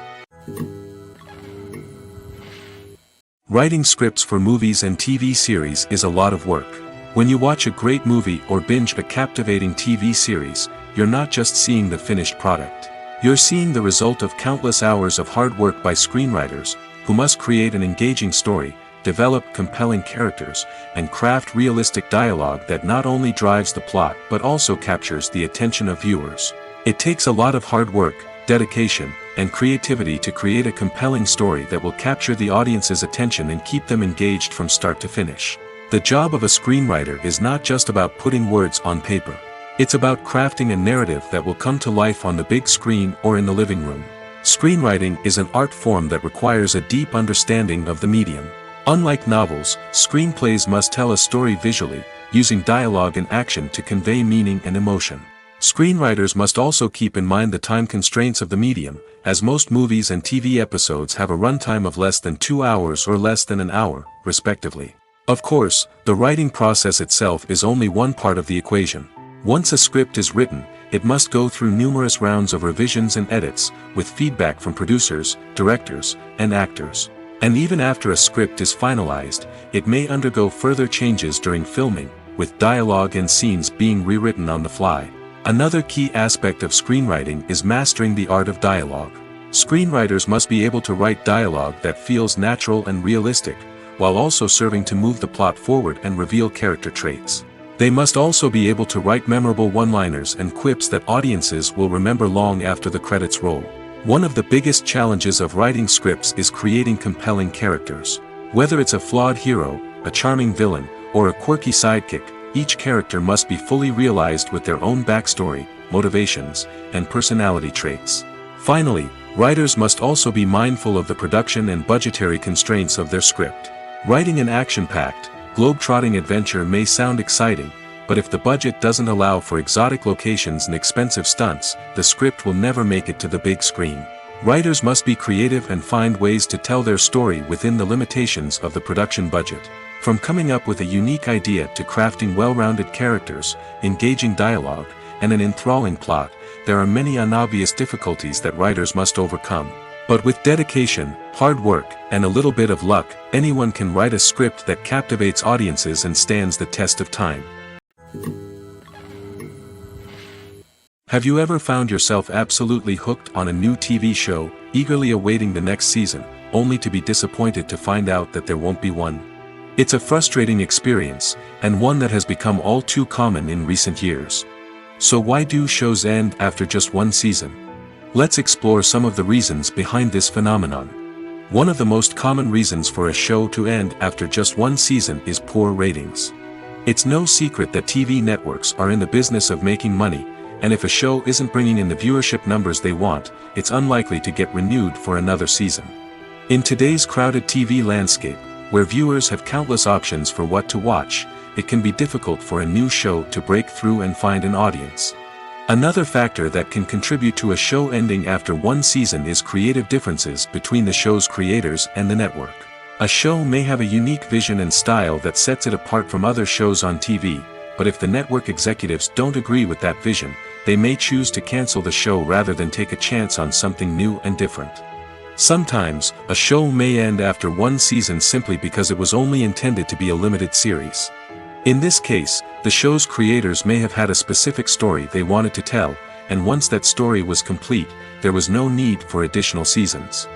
Writing scripts for movies and TV series is a lot of work. When you watch a great movie or binge a captivating TV series, you're not just seeing the finished product. You're seeing the result of countless hours of hard work by screenwriters, who must create an engaging story, develop compelling characters, and craft realistic dialogue that not only drives the plot but also captures the attention of viewers. It takes a lot of hard work, dedication, and creativity to create a compelling story that will capture the audience's attention and keep them engaged from start to finish. The job of a screenwriter is not just about putting words on paper. It's about crafting a narrative that will come to life on the big screen or in the living room. Screenwriting is an art form that requires a deep understanding of the medium. Unlike novels, screenplays must tell a story visually, using dialogue and action to convey meaning and emotion. Screenwriters must also keep in mind the time constraints of the medium, as most movies and TV episodes have a runtime of less than 2 hours or less than an hour, respectively. Of course, the writing process itself is only one part of the equation. Once a script is written, it must go through numerous rounds of revisions and edits, with feedback from producers, directors, and actors. And even after a script is finalized, it may undergo further changes during filming, with dialogue and scenes being rewritten on the fly. Another key aspect of screenwriting is mastering the art of dialogue. Screenwriters must be able to write dialogue that feels natural and realistic, while also serving to move the plot forward and reveal character traits. They must also be able to write memorable one-liners and quips that audiences will remember long after the credits roll. One of the biggest challenges of writing scripts is creating compelling characters. Whether it's a flawed hero, a charming villain, or a quirky sidekick, each character must be fully realized with their own backstory, motivations, and personality traits. Finally, writers must also be mindful of the production and budgetary constraints of their script. Writing an action-packed, globe-trotting adventure may sound exciting, but if the budget doesn't allow for exotic locations and expensive stunts, the script will never make it to the big screen. Writers must be creative and find ways to tell their story within the limitations of the production budget. From coming up with a unique idea to crafting well-rounded characters, engaging dialogue, and an enthralling plot, there are many unobvious difficulties that writers must overcome. But with dedication, hard work, and a little bit of luck, anyone can write a script that captivates audiences and stands the test of time. Have you ever found yourself absolutely hooked on a new TV show, eagerly awaiting the next season, only to be disappointed to find out that there won't be one? It's a frustrating experience, and one that has become all too common in recent years. So why do shows end after just one season? Let's explore some of the reasons behind this phenomenon. One of the most common reasons for a show to end after just one season is poor ratings. It's no secret that TV networks are in the business of making money, and if a show isn't bringing in the viewership numbers they want, it's unlikely to get renewed for another season. In today's crowded TV landscape, where viewers have countless options for what to watch, it can be difficult for a new show to break through and find an audience. Another factor that can contribute to a show ending after one season is creative differences between the show's creators and the network. A show may have a unique vision and style that sets it apart from other shows on TV, but if the network executives don't agree with that vision, they may choose to cancel the show rather than take a chance on something new and different. Sometimes, a show may end after one season simply because it was only intended to be a limited series. In this case, the show's creators may have had a specific story they wanted to tell, and once that story was complete, there was no need for additional seasons.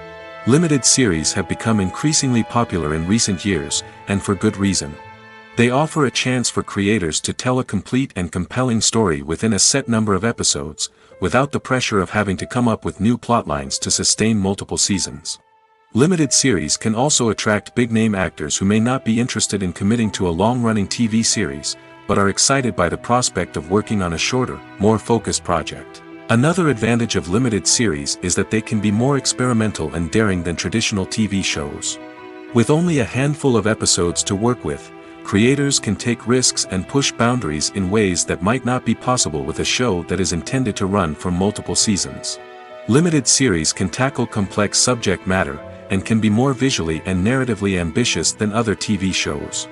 Limited series have become increasingly popular in recent years, and for good reason. They offer a chance for creators to tell a complete and compelling story within a set number of episodes, without the pressure of having to come up with new plotlines to sustain multiple seasons. Limited series can also attract big-name actors who may not be interested in committing to a long-running TV series, but are excited by the prospect of working on a shorter, more focused project. Another advantage of limited series is that they can be more experimental and daring than traditional TV shows. With only a handful of episodes to work with, creators can take risks and push boundaries in ways that might not be possible with a show that is intended to run for multiple seasons. Limited series can tackle complex subject matter, and can be more visually and narratively ambitious than other TV shows.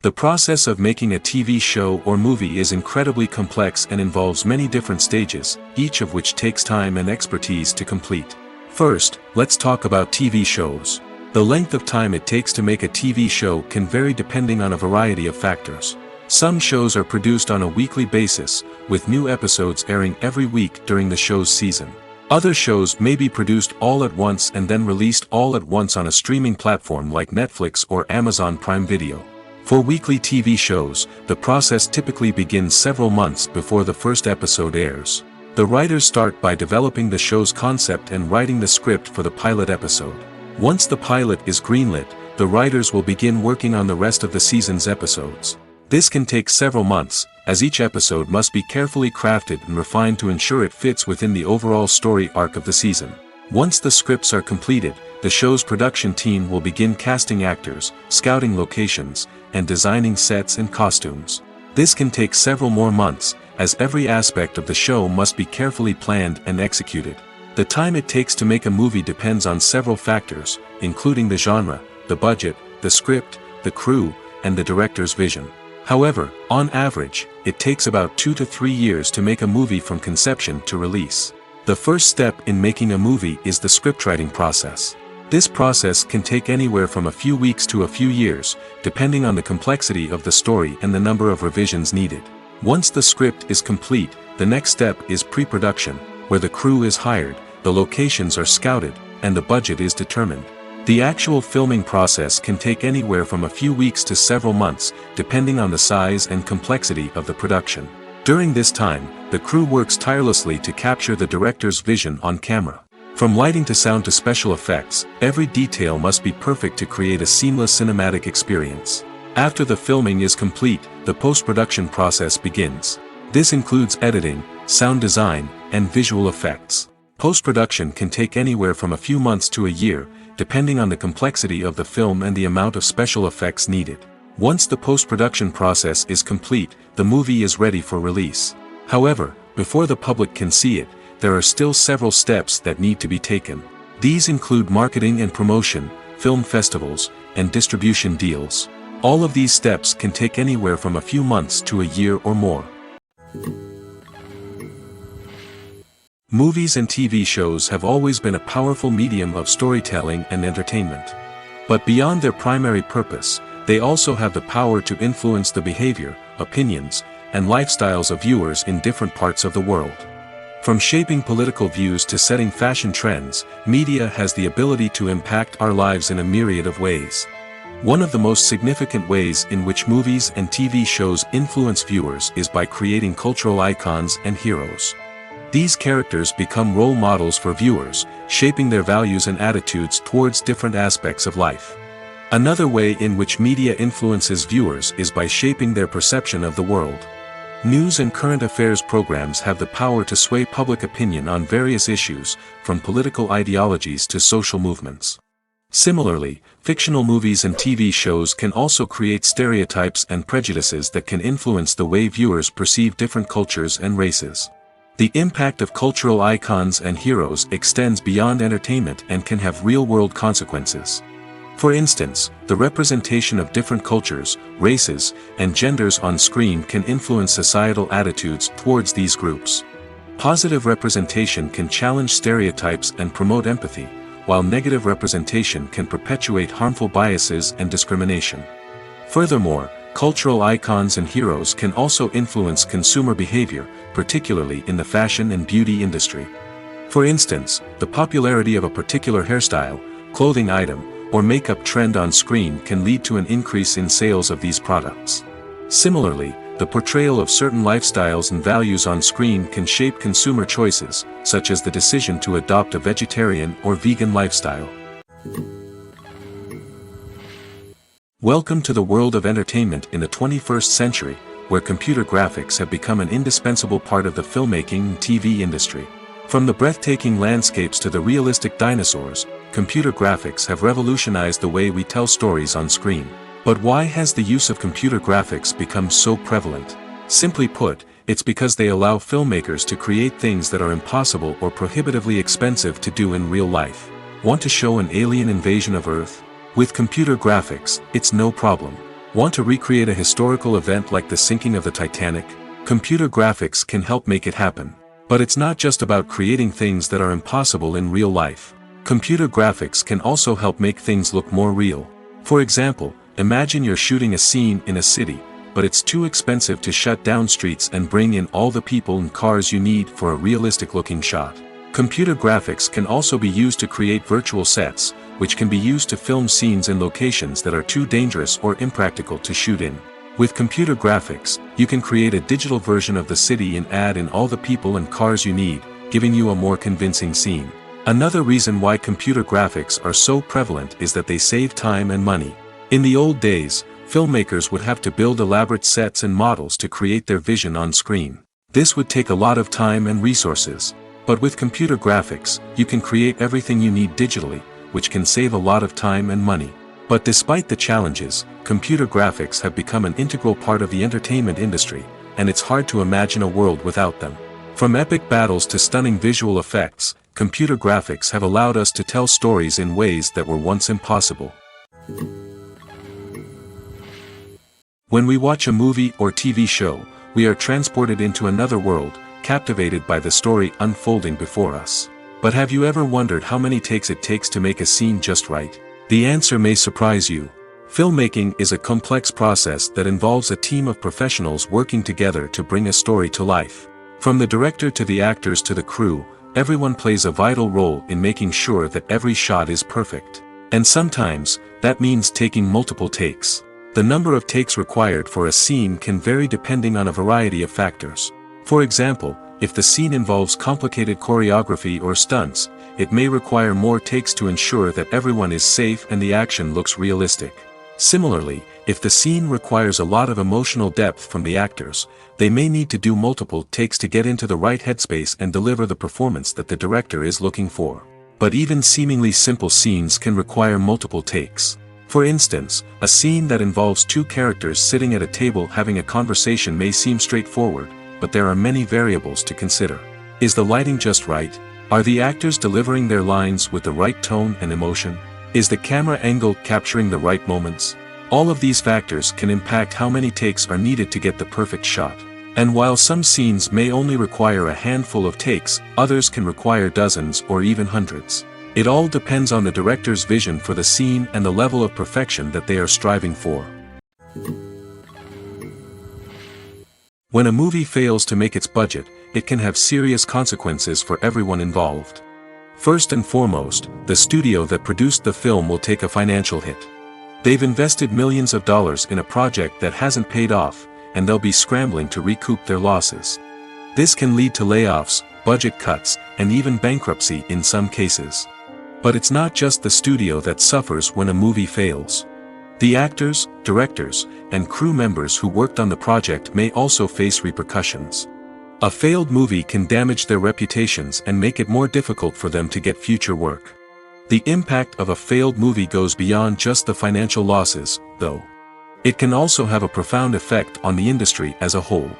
The process of making a TV show or movie is incredibly complex and involves many different stages, each of which takes time and expertise to complete. First, let's talk about TV shows. The length of time it takes to make a TV show can vary depending on a variety of factors. Some shows are produced on a weekly basis, with new episodes airing every week during the show's season. Other shows may be produced all at once and then released all at once on a streaming platform like Netflix or Amazon Prime Video. For weekly TV shows, the process typically begins several months before the first episode airs. The writers start by developing the show's concept and writing the script for the pilot episode. Once the pilot is greenlit, the writers will begin working on the rest of the season's episodes. This can take several months, as each episode must be carefully crafted and refined to ensure it fits within the overall story arc of the season. Once the scripts are completed, the show's production team will begin casting actors, scouting locations, and designing sets and costumes. This can take several more months, as every aspect of the show must be carefully planned and executed. The time it takes to make a movie depends on several factors, including the genre, the budget, the script, the crew, and the director's vision. However, on average, it takes about 2 to 3 years to make a movie from conception to release. The first step in making a movie is the scriptwriting process. This process can take anywhere from a few weeks to a few years, depending on the complexity of the story and the number of revisions needed. Once the script is complete, the next step is pre-production, where the crew is hired, the locations are scouted, and the budget is determined. The actual filming process can take anywhere from a few weeks to several months, depending on the size and complexity of the production. During this time, the crew works tirelessly to capture the director's vision on camera. From lighting to sound to special effects, every detail must be perfect to create a seamless cinematic experience. After the filming is complete, the post-production process begins. This includes editing, sound design, and visual effects. Post-production can take anywhere from a few months to a year, depending on the complexity of the film and the amount of special effects needed. Once the post-production process is complete, the movie is ready for release. However, before the public can see it, there are still several steps that need to be taken. These include marketing and promotion, film festivals, and distribution deals. All of these steps can take anywhere from a few months to a year or more. Movies and TV shows have always been a powerful medium of storytelling and entertainment. But beyond their primary purpose, they also have the power to influence the behavior, opinions, and lifestyles of viewers in different parts of the world. From shaping political views to setting fashion trends, media has the ability to impact our lives in a myriad of ways. One of the most significant ways in which movies and TV shows influence viewers is by creating cultural icons and heroes. These characters become role models for viewers, shaping their values and attitudes towards different aspects of life. Another way in which media influences viewers is by shaping their perception of the world. News and current affairs programs have the power to sway public opinion on various issues, from political ideologies to social movements. Similarly, fictional movies and TV shows can also create stereotypes and prejudices that can influence the way viewers perceive different cultures and races. The impact of cultural icons and heroes extends beyond entertainment and can have real-world consequences. For instance, the representation of different cultures, races, and genders on screen can influence societal attitudes towards these groups. Positive representation can challenge stereotypes and promote empathy, while negative representation can perpetuate harmful biases and discrimination. Furthermore, cultural icons and heroes can also influence consumer behavior, particularly in the fashion and beauty industry. For instance, the popularity of a particular hairstyle, clothing item, or makeup trend on screen can lead to an increase in sales of these products. Similarly, the portrayal of certain lifestyles and values on screen can shape consumer choices, such as the decision to adopt a vegetarian or vegan lifestyle. Welcome to the world of entertainment in the 21st century, where computer graphics have become an indispensable part of the filmmaking and TV industry. From the breathtaking landscapes to the realistic dinosaurs, computer graphics have revolutionized the way we tell stories on screen. But why has the use of computer graphics become so prevalent? Simply put, it's because they allow filmmakers to create things that are impossible or prohibitively expensive to do in real life. Want to show an alien invasion of Earth? With computer graphics, it's no problem. Want to recreate a historical event like the sinking of the Titanic? Computer graphics can help make it happen. But it's not just about creating things that are impossible in real life. Computer graphics can also help make things look more real. For example, imagine you're shooting a scene in a city, but it's too expensive to shut down streets and bring in all the people and cars you need for a realistic-looking shot. Computer graphics can also be used to create virtual sets, which can be used to film scenes in locations that are too dangerous or impractical to shoot in. With computer graphics, you can create a digital version of the city and add in all the people and cars you need, giving you a more convincing scene. Another reason why computer graphics are so prevalent is that they save time and money. In the old days, filmmakers would have to build elaborate sets and models to create their vision on screen. This would take a lot of time and resources. But with computer graphics, you can create everything you need digitally, which can save a lot of time and money. But despite the challenges, computer graphics have become an integral part of the entertainment industry, and it's hard to imagine a world without them. From epic battles to stunning visual effects, computer graphics have allowed us to tell stories in ways that were once impossible. When we watch a movie or TV show, we are transported into another world, captivated by the story unfolding before us. But have you ever wondered how many takes it takes to make a scene just right? The answer may surprise you. Filmmaking is a complex process that involves a team of professionals working together to bring a story to life. From the director to the actors to the crew, everyone plays a vital role in making sure that every shot is perfect. And sometimes, that means taking multiple takes. The number of takes required for a scene can vary depending on a variety of factors. For example, if the scene involves complicated choreography or stunts, it may require more takes to ensure that everyone is safe and the action looks realistic. Similarly, if the scene requires a lot of emotional depth from the actors, they may need to do multiple takes to get into the right headspace and deliver the performance that the director is looking for. But even seemingly simple scenes can require multiple takes. For instance, a scene that involves two characters sitting at a table having a conversation may seem straightforward, but there are many variables to consider. Is the lighting just right? Are the actors delivering their lines with the right tone and emotion? Is the camera angle capturing the right moments? All of these factors can impact how many takes are needed to get the perfect shot. And while some scenes may only require a handful of takes, others can require dozens or even hundreds. It all depends on the director's vision for the scene and the level of perfection that they are striving for. When a movie fails to make its budget, it can have serious consequences for everyone involved. First and foremost, the studio that produced the film will take a financial hit. They've invested millions of dollars in a project that hasn't paid off, and they'll be scrambling to recoup their losses. This can lead to layoffs, budget cuts, and even bankruptcy in some cases. But it's not just the studio that suffers when a movie fails. The actors, directors, and crew members who worked on the project may also face repercussions. A failed movie can damage their reputations and make it more difficult for them to get future work. The impact of a failed movie goes beyond just the financial losses, though. It can also have a profound effect on the industry as a whole.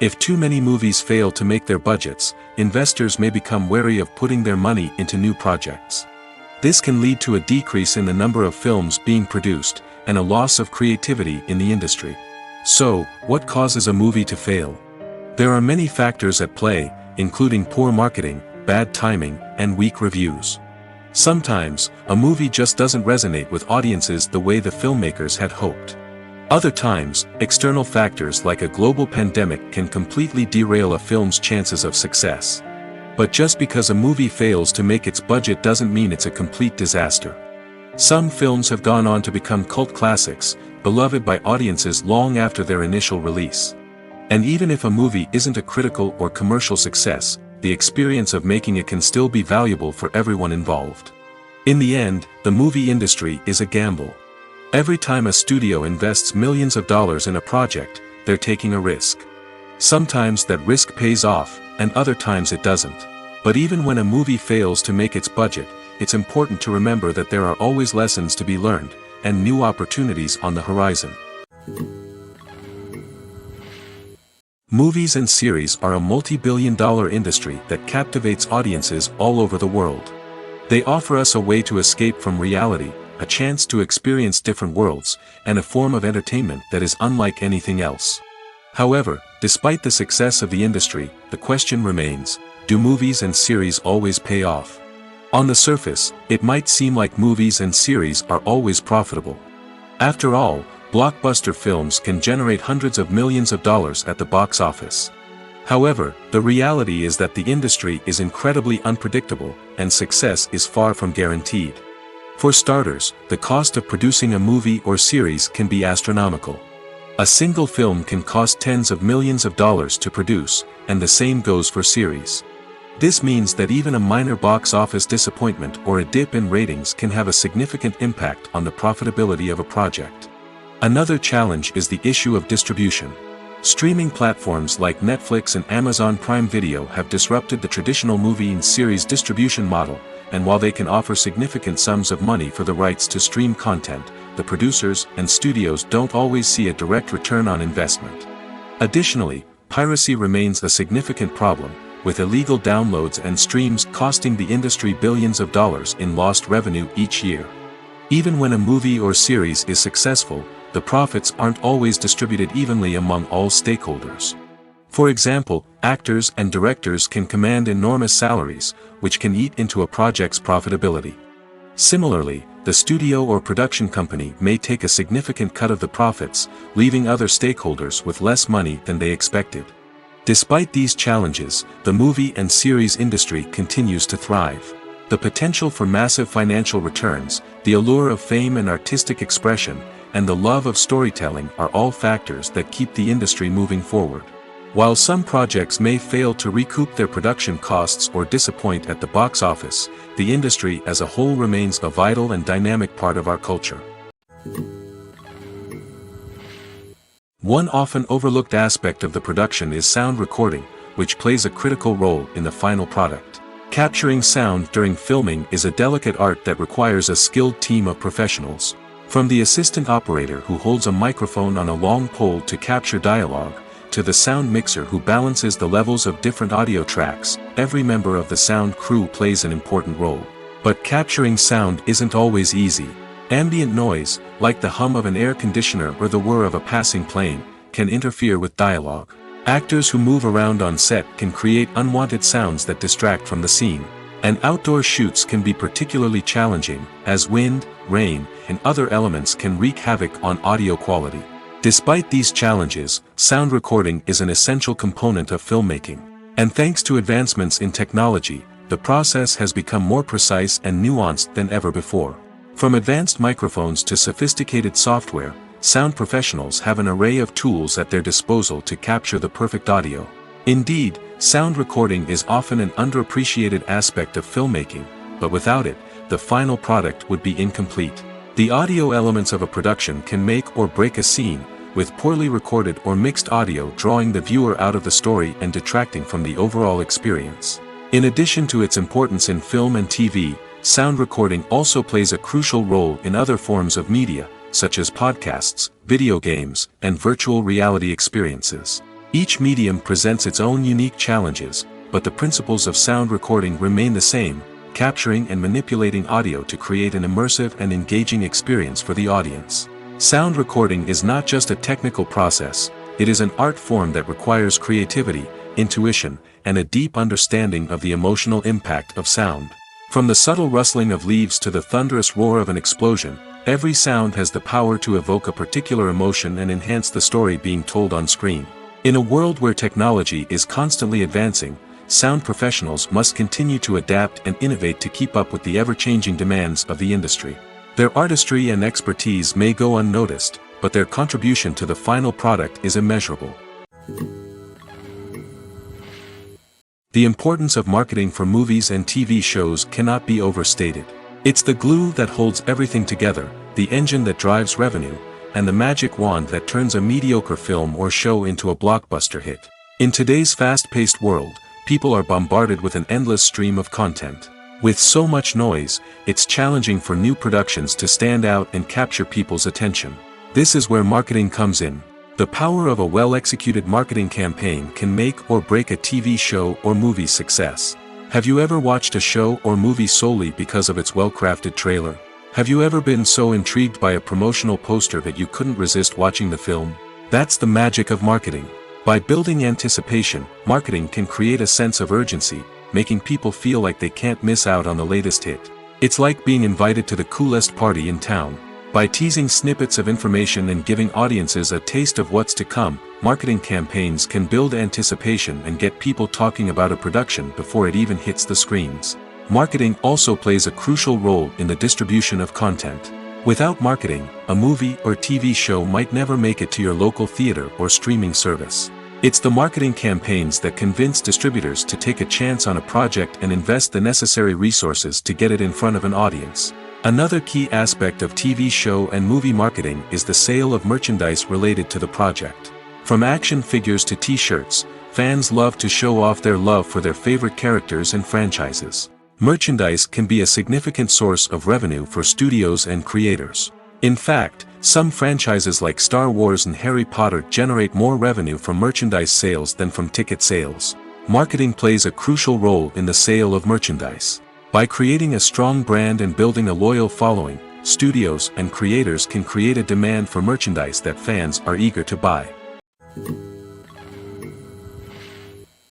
If too many movies fail to make their budgets, investors may become wary of putting their money into new projects. This can lead to a decrease in the number of films being produced, and a loss of creativity in the industry. So, what causes a movie to fail? There are many factors at play, including poor marketing, bad timing, and weak reviews. Sometimes, a movie just doesn't resonate with audiences the way the filmmakers had hoped. Other times, external factors like a global pandemic can completely derail a film's chances of success. But just because a movie fails to make its budget doesn't mean it's a complete disaster. Some films have gone on to become cult classics, beloved by audiences long after their initial release. And even if a movie isn't a critical or commercial success, the experience of making it can still be valuable for everyone involved. In the end, the movie industry is a gamble. Every time a studio invests millions of dollars in a project, they're taking a risk. Sometimes that risk pays off, and other times it doesn't. But even when a movie fails to make its budget, it's important to remember that there are always lessons to be learned, and new opportunities on the horizon. Movies and series are a multi-billion-dollar industry that captivates audiences all over the world. They offer us a way to escape from reality, a chance to experience different worlds, and a form of entertainment that is unlike anything else. However, despite the success of the industry, the question remains, do movies and series always pay off? On the surface, it might seem like movies and series are always profitable. After all, blockbuster films can generate hundreds of millions of dollars at the box office. However, the reality is that the industry is incredibly unpredictable, and success is far from guaranteed. For starters, the cost of producing a movie or series can be astronomical. A single film can cost tens of millions of dollars to produce, and the same goes for series. This means that even a minor box office disappointment or a dip in ratings can have a significant impact on the profitability of a project. Another challenge is the issue of distribution. Streaming platforms like Netflix and Amazon Prime Video have disrupted the traditional movie and series distribution model, and while they can offer significant sums of money for the rights to stream content, the producers and studios don't always see a direct return on investment. Additionally, piracy remains a significant problem, with illegal downloads and streams costing the industry billions of dollars in lost revenue each year. Even when a movie or series is successful, the profits aren't always distributed evenly among all stakeholders. For example, actors and directors can command enormous salaries, which can eat into a project's profitability. Similarly, the studio or production company may take a significant cut of the profits, leaving other stakeholders with less money than they expected. Despite these challenges, the movie and series industry continues to thrive. The potential for massive financial returns, the allure of fame and artistic expression, and the love of storytelling are all factors that keep the industry moving forward. While some projects may fail to recoup their production costs or disappoint at the box office, the industry as a whole remains a vital and dynamic part of our culture. One often overlooked aspect of the production is sound recording, which plays a critical role in the final product. Capturing sound during filming is a delicate art that requires a skilled team of professionals. From the assistant operator who holds a microphone on a long pole to capture dialogue, to the sound mixer who balances the levels of different audio tracks, every member of the sound crew plays an important role. But capturing sound isn't always easy. Ambient noise, like the hum of an air conditioner or the whir of a passing plane, can interfere with dialogue. Actors who move around on set can create unwanted sounds that distract from the scene. And outdoor shoots can be particularly challenging, as wind, rain, and other elements can wreak havoc on audio quality. Despite these challenges, sound recording is an essential component of filmmaking. And thanks to advancements in technology, the process has become more precise and nuanced than ever before. From advanced microphones to sophisticated software, sound professionals have an array of tools at their disposal to capture the perfect audio. Indeed, sound recording is often an underappreciated aspect of filmmaking, but without it, the final product would be incomplete. The audio elements of a production can make or break a scene, with poorly recorded or mixed audio drawing the viewer out of the story and detracting from the overall experience. In addition to its importance in film and TV, sound recording also plays a crucial role in other forms of media, such as podcasts, video games, and virtual reality experiences. Each medium presents its own unique challenges, but the principles of sound recording remain the same, capturing and manipulating audio to create an immersive and engaging experience for the audience. Sound recording is not just a technical process, it is an art form that requires creativity, intuition, and a deep understanding of the emotional impact of sound. From the subtle rustling of leaves to the thunderous roar of an explosion, every sound has the power to evoke a particular emotion and enhance the story being told on screen. In a world where technology is constantly advancing, sound professionals must continue to adapt and innovate to keep up with the ever-changing demands of the industry. Their artistry and expertise may go unnoticed, but their contribution to the final product is immeasurable. The importance of marketing for movies and TV shows cannot be overstated. It's the glue that holds everything together, the engine that drives revenue, and the magic wand that turns a mediocre film or show into a blockbuster hit. In today's fast-paced world, people are bombarded with an endless stream of content. With so much noise, it's challenging for new productions to stand out and capture people's attention. This is where marketing comes in. The power of a well-executed marketing campaign can make or break a TV show or movie's success. Have you ever watched a show or movie solely because of its well-crafted trailer? Have you ever been so intrigued by a promotional poster that you couldn't resist watching the film? That's the magic of marketing. By building anticipation, marketing can create a sense of urgency, making people feel like they can't miss out on the latest hit. It's like being invited to the coolest party in town. By teasing snippets of information and giving audiences a taste of what's to come, marketing campaigns can build anticipation and get people talking about a production before it even hits the screens. Marketing also plays a crucial role in the distribution of content. Without marketing, a movie or TV show might never make it to your local theater or streaming service. It's the marketing campaigns that convince distributors to take a chance on a project and invest the necessary resources to get it in front of an audience. Another key aspect of TV show and movie marketing is the sale of merchandise related to the project. From action figures to t-shirts, fans love to show off their love for their favorite characters and franchises. Merchandise can be a significant source of revenue for studios and creators. In fact, some franchises like Star Wars and Harry Potter generate more revenue from merchandise sales than from ticket sales. Marketing plays a crucial role in the sale of merchandise. By creating a strong brand and building a loyal following, studios and creators can create a demand for merchandise that fans are eager to buy.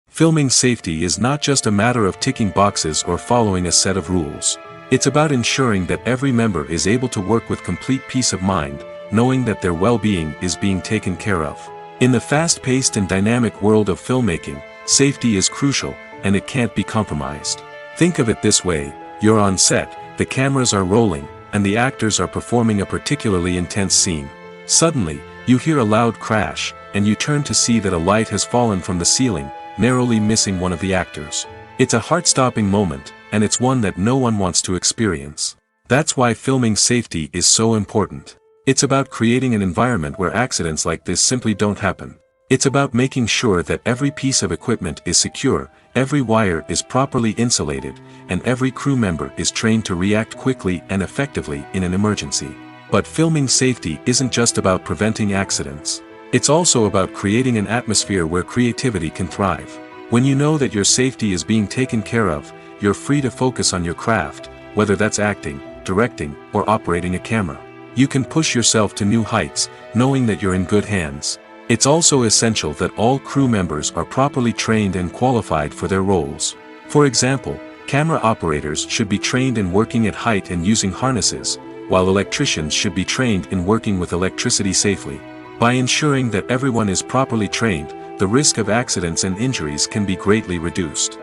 Filming safety is not just a matter of ticking boxes or following a set of rules. It's about ensuring that every member is able to work with complete peace of mind, knowing that their well-being is being taken care of. In the fast-paced and dynamic world of filmmaking, safety is crucial, and it can't be compromised. Think of it this way: you're on set, the cameras are rolling, and the actors are performing a particularly intense scene. Suddenly, you hear a loud crash, and you turn to see that a light has fallen from the ceiling, narrowly missing one of the actors. It's a heart-stopping moment, and it's one that no one wants to experience. That's why filming safety is so important. It's about creating an environment where accidents like this simply don't happen. It's about making sure that every piece of equipment is secure, every wire is properly insulated, and every crew member is trained to react quickly and effectively in an emergency. But filming safety isn't just about preventing accidents. It's also about creating an atmosphere where creativity can thrive. When you know that your safety is being taken care of, you're free to focus on your craft, whether that's acting, directing, or operating a camera. You can push yourself to new heights, knowing that you're in good hands. It's also essential that all crew members are properly trained and qualified for their roles. For example, camera operators should be trained in working at height and using harnesses, while electricians should be trained in working with electricity safely. By ensuring that everyone is properly trained, the risk of accidents and injuries can be greatly reduced.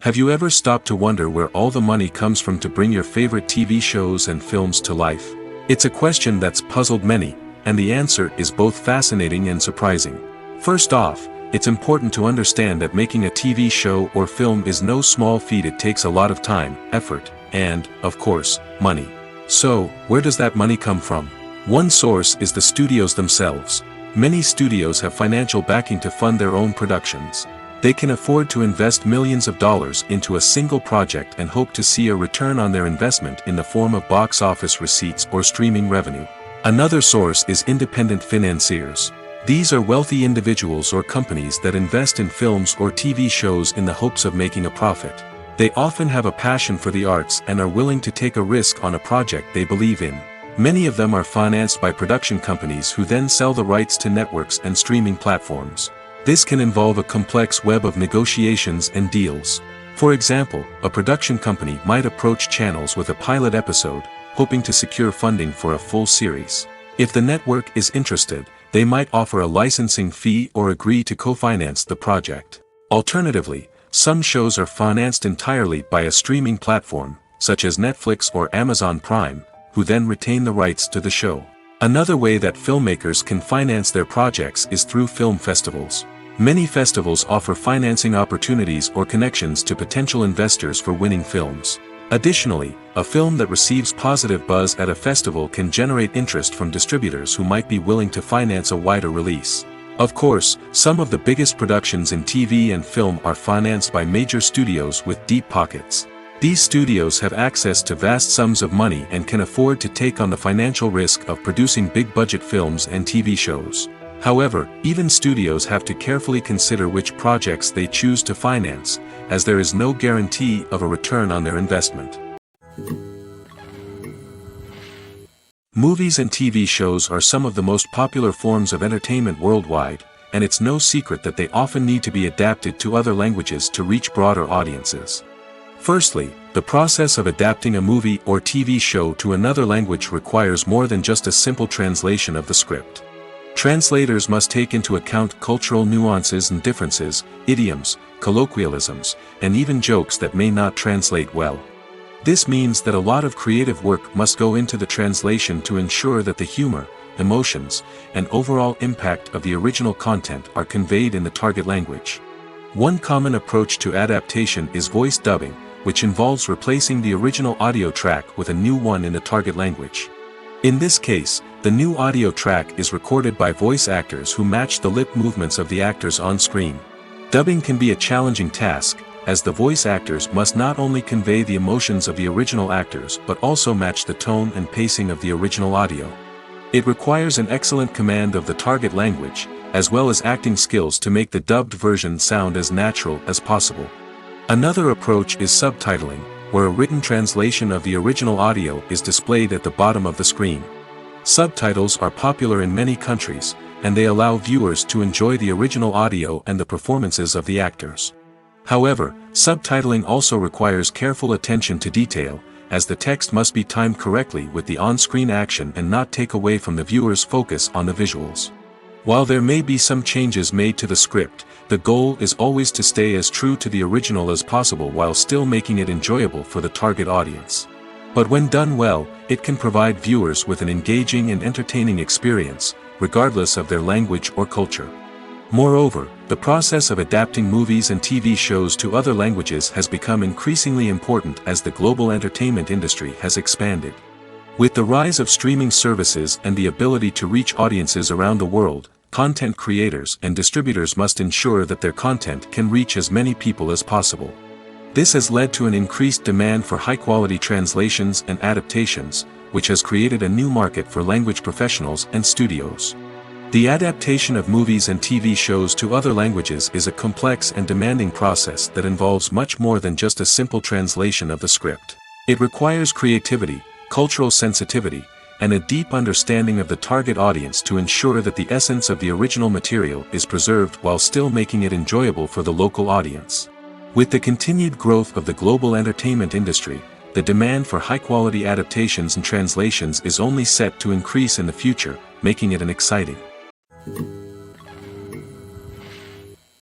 Have you ever stopped to wonder where all the money comes from to bring your favorite TV shows and films to life? It's a question that's puzzled many, and the answer is both fascinating and surprising. First off, it's important to understand that making a TV show or film is no small feat. It takes a lot of time, effort, and, of course, money. So, where does that money come from? One source is the studios themselves. Many studios have financial backing to fund their own productions. They can afford to invest millions of dollars into a single project and hope to see a return on their investment in the form of box office receipts or streaming revenue. Another source is independent financiers. These are wealthy individuals or companies that invest in films or TV shows in the hopes of making a profit. They often have a passion for the arts and are willing to take a risk on a project they believe in. Many of them are financed by production companies who then sell the rights to networks and streaming platforms. This can involve a complex web of negotiations and deals. For example, a production company might approach channels with a pilot episode, hoping to secure funding for a full series. If the network is interested, they might offer a licensing fee or agree to co-finance the project. Alternatively, some shows are financed entirely by a streaming platform, such as Netflix or Amazon Prime, who then retain the rights to the show. Another way that filmmakers can finance their projects is through film festivals. Many festivals offer financing opportunities or connections to potential investors for winning films. Additionally, a film that receives positive buzz at a festival can generate interest from distributors who might be willing to finance a wider release. Of course, some of the biggest productions in TV and film are financed by major studios with deep pockets. These studios have access to vast sums of money and can afford to take on the financial risk of producing big-budget films and TV shows. However, even studios have to carefully consider which projects they choose to finance, as there is no guarantee of a return on their investment. Movies and TV shows are some of the most popular forms of entertainment worldwide, and it's no secret that they often need to be adapted to other languages to reach broader audiences. Firstly, the process of adapting a movie or TV show to another language requires more than just a simple translation of the script. Translators must take into account cultural nuances and differences, idioms, colloquialisms, and even jokes that may not translate well. This means that a lot of creative work must go into the translation to ensure that the humor, emotions, and overall impact of the original content are conveyed in the target language. One common approach to adaptation is voice dubbing, which involves replacing the original audio track with a new one in the target language. In this case, the new audio track is recorded by voice actors who match the lip movements of the actors on screen. Dubbing can be a challenging task, as the voice actors must not only convey the emotions of the original actors but also match the tone and pacing of the original audio. It requires an excellent command of the target language, as well as acting skills to make the dubbed version sound as natural as possible. Another approach is subtitling, where a written translation of the original audio is displayed at the bottom of the screen. Subtitles are popular in many countries, and they allow viewers to enjoy the original audio and the performances of the actors. However, subtitling also requires careful attention to detail, as the text must be timed correctly with the on-screen action and not take away from the viewer's focus on the visuals. While there may be some changes made to the script, the goal is always to stay as true to the original as possible while still making it enjoyable for the target audience. But when done well, it can provide viewers with an engaging and entertaining experience, regardless of their language or culture. Moreover, the process of adapting movies and TV shows to other languages has become increasingly important as the global entertainment industry has expanded. With the rise of streaming services and the ability to reach audiences around the world, content creators and distributors must ensure that their content can reach as many people as possible. This has led to an increased demand for high-quality translations and adaptations, which has created a new market for language professionals and studios. The adaptation of movies and TV shows to other languages is a complex and demanding process that involves much more than just a simple translation of the script. It requires creativity, cultural sensitivity, and a deep understanding of the target audience to ensure that the essence of the original material is preserved while still making it enjoyable for the local audience. With the continued growth of the global entertainment industry, the demand for high-quality adaptations and translations is only set to increase in the future, making it an exciting.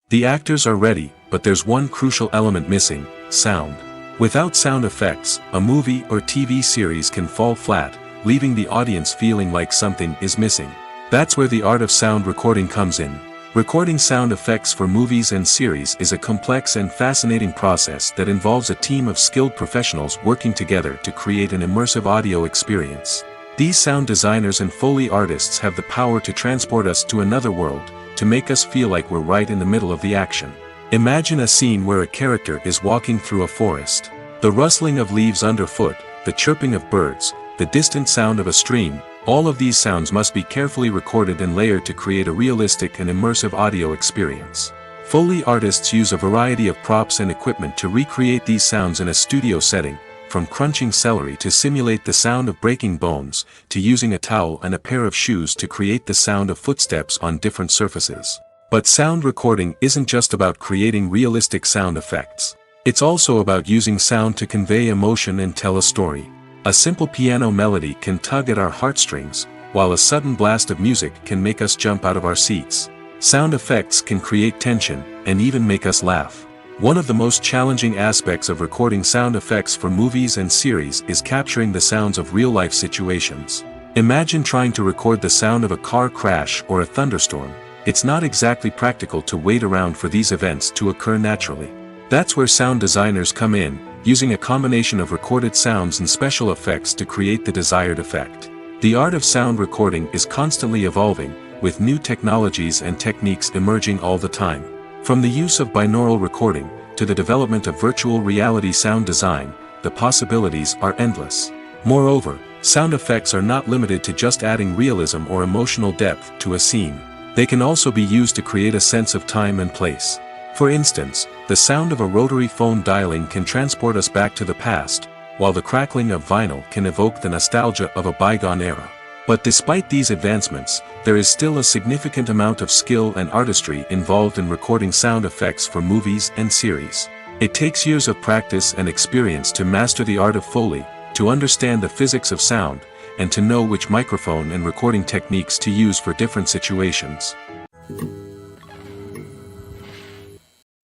The actors are ready, but there's one crucial element missing: sound. Without sound effects, a movie or TV series can fall flat, leaving the audience feeling like something is missing. That's where the art of sound recording comes in. Recording sound effects for movies and series is a complex and fascinating process that involves a team of skilled professionals working together to create an immersive audio experience. These sound designers and Foley artists have the power to transport us to another world, to make us feel like we're right in the middle of the action. Imagine a scene where a character is walking through a forest. The rustling of leaves underfoot, the chirping of birds, the distant sound of a stream, all of these sounds must be carefully recorded and layered to create a realistic and immersive audio experience. Foley artists use a variety of props and equipment to recreate these sounds in a studio setting, from crunching celery to simulate the sound of breaking bones, to using a towel and a pair of shoes to create the sound of footsteps on different surfaces. But sound recording isn't just about creating realistic sound effects. It's also about using sound to convey emotion and tell a story. A simple piano melody can tug at our heartstrings, while a sudden blast of music can make us jump out of our seats. Sound effects can create tension, and even make us laugh. One of the most challenging aspects of recording sound effects for movies and series is capturing the sounds of real-life situations. Imagine trying to record the sound of a car crash or a thunderstorm. It's not exactly practical to wait around for these events to occur naturally. That's where sound designers come in, using a combination of recorded sounds and special effects to create the desired effect. The art of sound recording is constantly evolving, with new technologies and techniques emerging all the time. From the use of binaural recording, to the development of virtual reality sound design, the possibilities are endless. Moreover, sound effects are not limited to just adding realism or emotional depth to a scene. They can also be used to create a sense of time and place. For instance, the sound of a rotary phone dialing can transport us back to the past, while the crackling of vinyl can evoke the nostalgia of a bygone era. But despite these advancements, there is still a significant amount of skill and artistry involved in recording sound effects for movies and series. It takes years of practice and experience to master the art of Foley, to understand the physics of sound, and to know which microphone and recording techniques to use for different situations.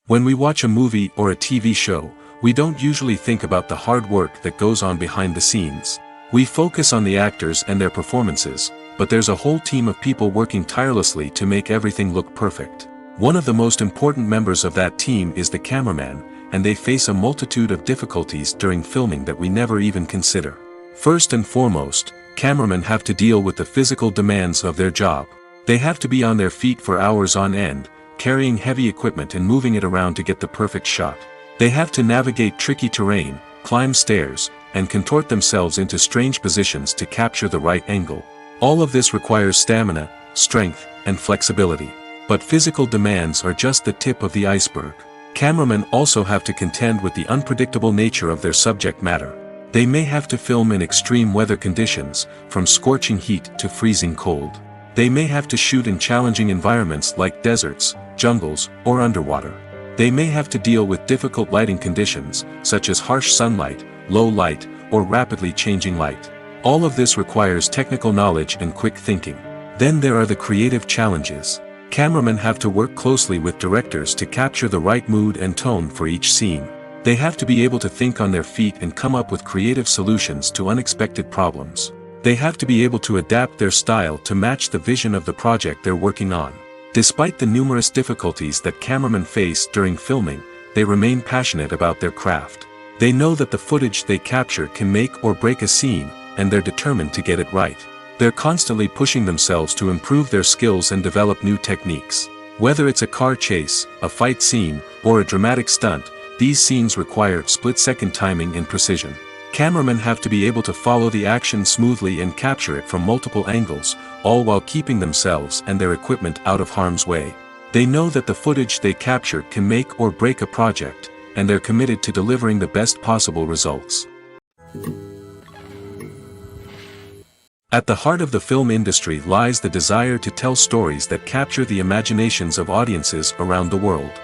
When we watch a movie or a TV show, we don't usually think about the hard work that goes on behind the scenes. We focus on the actors and their performances, but there's a whole team of people working tirelessly to make everything look perfect. One of the most important members of that team is the cameraman, and they face a multitude of difficulties during filming that we never even consider. First and foremost, cameramen have to deal with the physical demands of their job. They have to be on their feet for hours on end, carrying heavy equipment and moving it around to get the perfect shot. They have to navigate tricky terrain, climb stairs, and contort themselves into strange positions to capture the right angle. All of this requires stamina, strength, and flexibility. But physical demands are just the tip of the iceberg. Cameramen also have to contend with the unpredictable nature of their subject matter. They may have to film in extreme weather conditions, from scorching heat to freezing cold. They may have to shoot in challenging environments like deserts, jungles, or underwater. They may have to deal with difficult lighting conditions, such as harsh sunlight, low light, or rapidly changing light. All of this requires technical knowledge and quick thinking. Then there are the creative challenges. Cameramen have to work closely with directors to capture the right mood and tone for each scene. They have to be able to think on their feet and come up with creative solutions to unexpected problems. They have to be able to adapt their style to match the vision of the project they're working on. Despite the numerous difficulties that cameramen face during filming, they remain passionate about their craft. They know that the footage they capture can make or break a scene, and they're determined to get it right. They're constantly pushing themselves to improve their skills and develop new techniques. Whether it's a car chase, a fight scene, or a dramatic stunt, these scenes require split-second timing and precision. Cameramen have to be able to follow the action smoothly and capture it from multiple angles, all while keeping themselves and their equipment out of harm's way. They know that the footage they capture can make or break a project, and they're committed to delivering the best possible results. At the heart of the film industry lies the desire to tell stories that capture the imaginations of audiences around the world.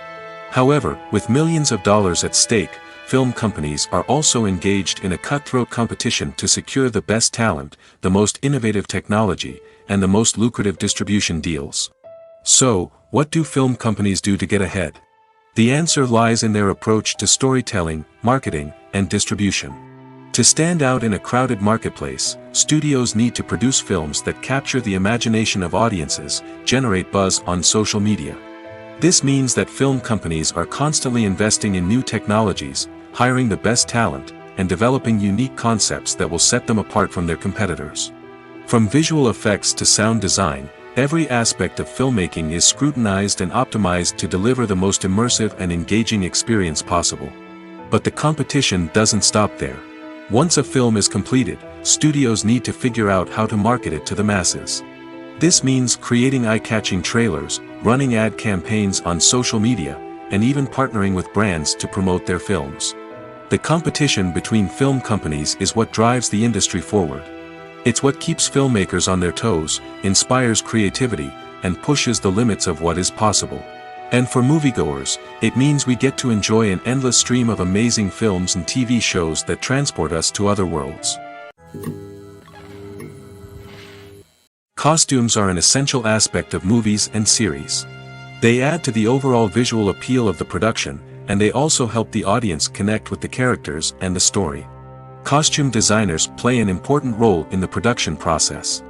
However, with millions of dollars at stake, film companies are also engaged in a cutthroat competition to secure the best talent, the most innovative technology, and the most lucrative distribution deals. So, what do film companies do to get ahead? The answer lies in their approach to storytelling, marketing, and distribution. To stand out in a crowded marketplace, studios need to produce films that capture the imagination of audiences, generate buzz on social media. This means that film companies are constantly investing in new technologies, hiring the best talent, and developing unique concepts that will set them apart from their competitors. From visual effects to sound design, every aspect of filmmaking is scrutinized and optimized to deliver the most immersive and engaging experience possible. But the competition doesn't stop there. Once a film is completed, studios need to figure out how to market it to the masses. This means creating eye-catching trailers, running ad campaigns on social media, and even partnering with brands to promote their films. The competition between film companies is what drives the industry forward. It's what keeps filmmakers on their toes, inspires creativity, and pushes the limits of what is possible. And for moviegoers, it means we get to enjoy an endless stream of amazing films and TV shows that transport us to other worlds. Costumes are an essential aspect of movies and series. They add to the overall visual appeal of the production, and they also help the audience connect with the characters and the story. Costume designers play an important role in the production process.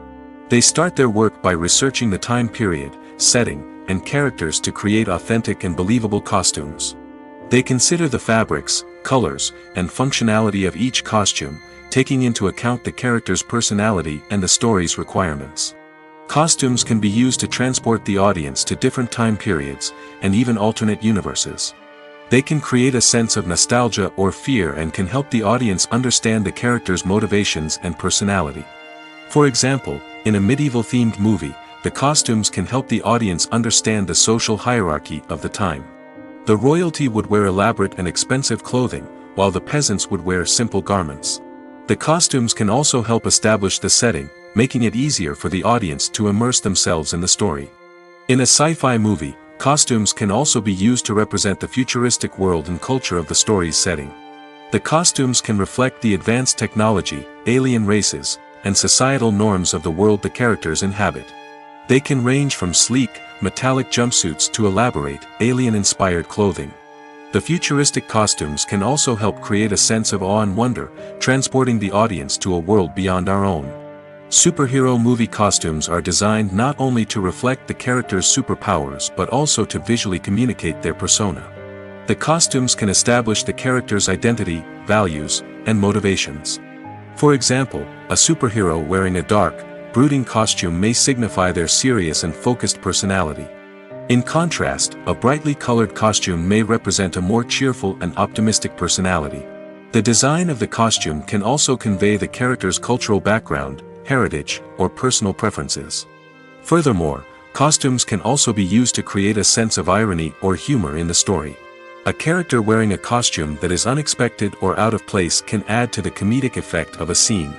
They start their work by researching the time period, setting, and characters to create authentic and believable costumes. They consider the fabrics, colors, and functionality of each costume, taking into account the character's personality and the story's requirements. Costumes can be used to transport the audience to different time periods, and even alternate universes. They can create a sense of nostalgia or fear and can help the audience understand the character's motivations and personality. For example, in a medieval-themed movie, the costumes can help the audience understand the social hierarchy of the time. The royalty would wear elaborate and expensive clothing, while the peasants would wear simple garments. The costumes can also help establish the setting, making it easier for the audience to immerse themselves in the story. In a sci-fi movie, costumes can also be used to represent the futuristic world and culture of the story's setting. The costumes can reflect the advanced technology, alien races, and societal norms of the world the characters inhabit. They can range from sleek, metallic jumpsuits to elaborate, alien-inspired clothing. The futuristic costumes can also help create a sense of awe and wonder, transporting the audience to a world beyond our own. Superhero movie costumes are designed not only to reflect the character's superpowers but also to visually communicate their persona. The costumes can establish the character's identity, values, and motivations. For example, a superhero wearing a dark, brooding costume may signify their serious and focused personality. In contrast, a brightly colored costume may represent a more cheerful and optimistic personality. The design of the costume can also convey the character's cultural background, heritage, or personal preferences. Furthermore, costumes can also be used to create a sense of irony or humor in the story. A character wearing a costume that is unexpected or out of place can add to the comedic effect of a scene.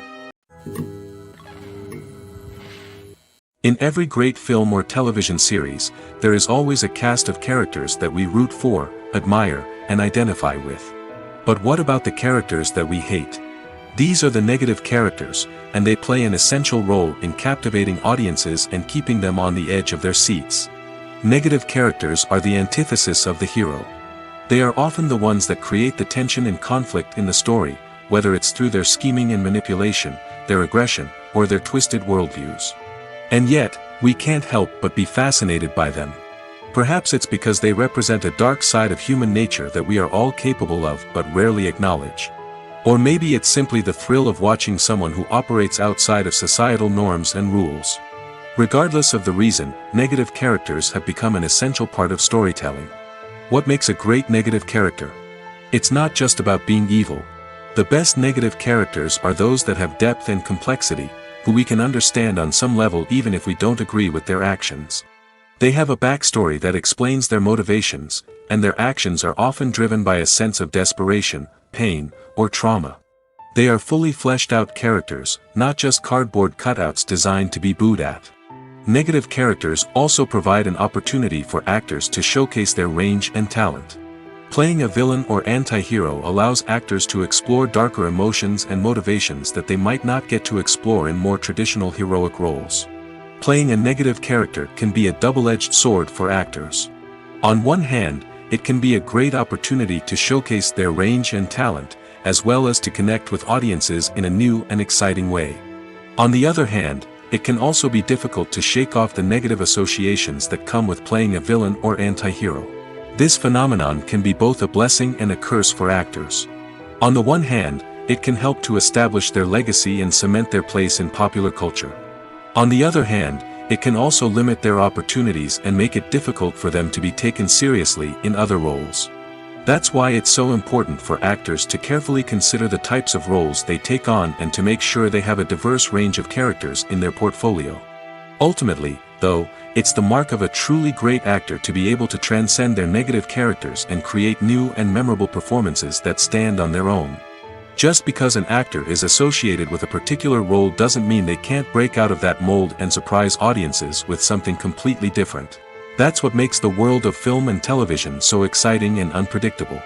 In every great film or television series, there is always a cast of characters that we root for, admire, and identify with. But what about the characters that we hate? These are the negative characters, and they play an essential role in captivating audiences and keeping them on the edge of their seats. Negative characters are the antithesis of the hero. They are often the ones that create the tension and conflict in the story, whether it's through their scheming and manipulation, their aggression, or their twisted worldviews. And yet, we can't help but be fascinated by them. Perhaps it's because they represent a dark side of human nature that we are all capable of but rarely acknowledge. Or maybe it's simply the thrill of watching someone who operates outside of societal norms and rules. Regardless of the reason, negative characters have become an essential part of storytelling. What makes a great negative character? It's not just about being evil. The best negative characters are those that have depth and complexity, who we can understand on some level even if we don't agree with their actions. They have a backstory that explains their motivations, and their actions are often driven by a sense of desperation, pain, or trauma. They are fully fleshed out characters, not just cardboard cutouts designed to be booed at. Negative characters also provide an opportunity for actors to showcase their range and talent. Playing a villain or anti-hero allows actors to explore darker emotions and motivations that they might not get to explore in more traditional heroic roles. Playing a negative character can be a double-edged sword for actors. On one hand, it can be a great opportunity to showcase their range and talent, as well as to connect with audiences in a new and exciting way. On the other hand, it can also be difficult to shake off the negative associations that come with playing a villain or anti-hero. This phenomenon can be both a blessing and a curse for actors. On the one hand, it can help to establish their legacy and cement their place in popular culture. On the other hand, it can also limit their opportunities and make it difficult for them to be taken seriously in other roles. That's why it's so important for actors to carefully consider the types of roles they take on and to make sure they have a diverse range of characters in their portfolio. Ultimately, though, it's the mark of a truly great actor to be able to transcend their negative characters and create new and memorable performances that stand on their own. Just because an actor is associated with a particular role doesn't mean they can't break out of that mold and surprise audiences with something completely different. That's what makes the world of film and television so exciting and unpredictable.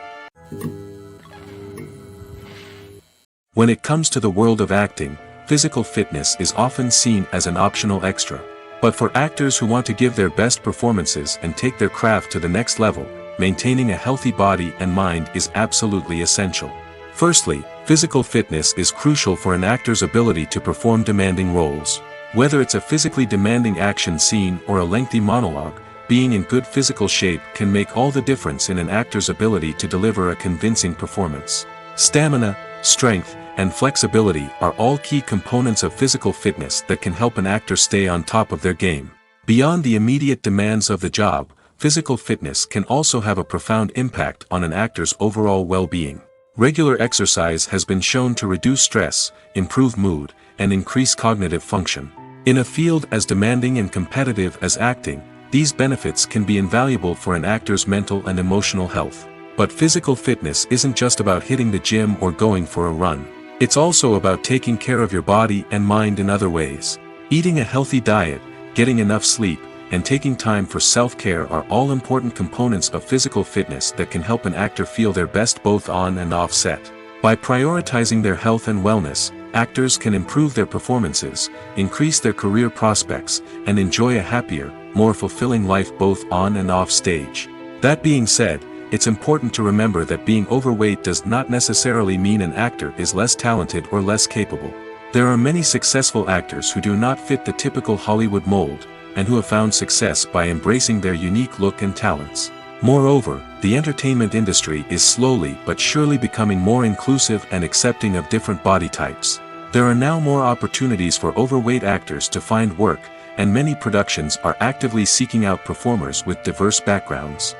When it comes to the world of acting, physical fitness is often seen as an optional extra. But for actors who want to give their best performances and take their craft to the next level, maintaining a healthy body and mind is absolutely essential. Firstly, physical fitness is crucial for an actor's ability to perform demanding roles. Whether it's a physically demanding action scene or a lengthy monologue, being in good physical shape can make all the difference in an actor's ability to deliver a convincing performance. Stamina, strength, and flexibility are all key components of physical fitness that can help an actor stay on top of their game. Beyond the immediate demands of the job, physical fitness can also have a profound impact on an actor's overall well-being. Regular exercise has been shown to reduce stress, improve mood, and increase cognitive function. In a field as demanding and competitive as acting, these benefits can be invaluable for an actor's mental and emotional health. But physical fitness isn't just about hitting the gym or going for a run. It's also about taking care of your body and mind in other ways. Eating a healthy diet, getting enough sleep, and taking time for self-care are all important components of physical fitness that can help an actor feel their best both on and off set. By prioritizing their health and wellness, actors can improve their performances, increase their career prospects, and enjoy a happier, more fulfilling life both on and off stage. That being said, it's important to remember that being overweight does not necessarily mean an actor is less talented or less capable. There are many successful actors who do not fit the typical Hollywood mold, and who have found success by embracing their unique look and talents. Moreover, the entertainment industry is slowly but surely becoming more inclusive and accepting of different body types. There are now more opportunities for overweight actors to find work, and many productions are actively seeking out performers with diverse backgrounds.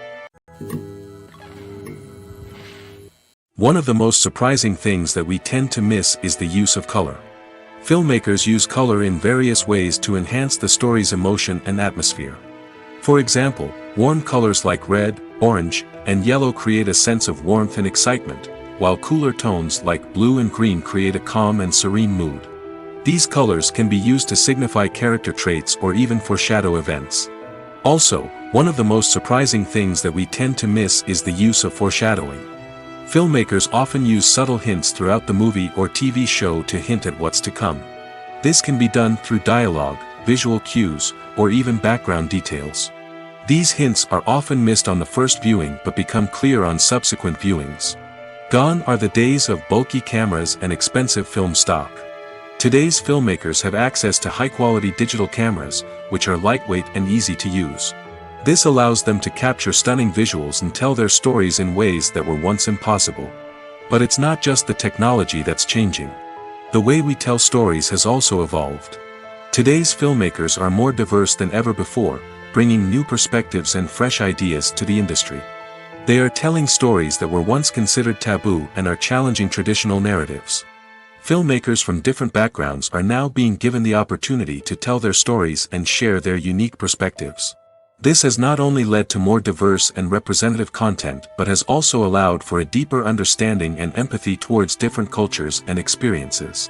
One of the most surprising things that we tend to miss is the use of color. Filmmakers use color in various ways to enhance the story's emotion and atmosphere. For example, warm colors like red, orange, and yellow create a sense of warmth and excitement, while cooler tones like blue and green create a calm and serene mood. These colors can be used to signify character traits or even foreshadow events. Also, one of the most surprising things that we tend to miss is the use of foreshadowing. Filmmakers often use subtle hints throughout the movie or TV show to hint at what's to come. This can be done through dialogue, visual cues, or even background details. These hints are often missed on the first viewing but become clear on subsequent viewings. Gone are the days of bulky cameras and expensive film stock. Today's filmmakers have access to high-quality digital cameras, which are lightweight and easy to use. This allows them to capture stunning visuals and tell their stories in ways that were once impossible. But it's not just the technology that's changing. The way we tell stories has also evolved. Today's filmmakers are more diverse than ever before, bringing new perspectives and fresh ideas to the industry. They are telling stories that were once considered taboo and are challenging traditional narratives. Filmmakers from different backgrounds are now being given the opportunity to tell their stories and share their unique perspectives. This has not only led to more diverse and representative content but has also allowed for a deeper understanding and empathy towards different cultures and experiences.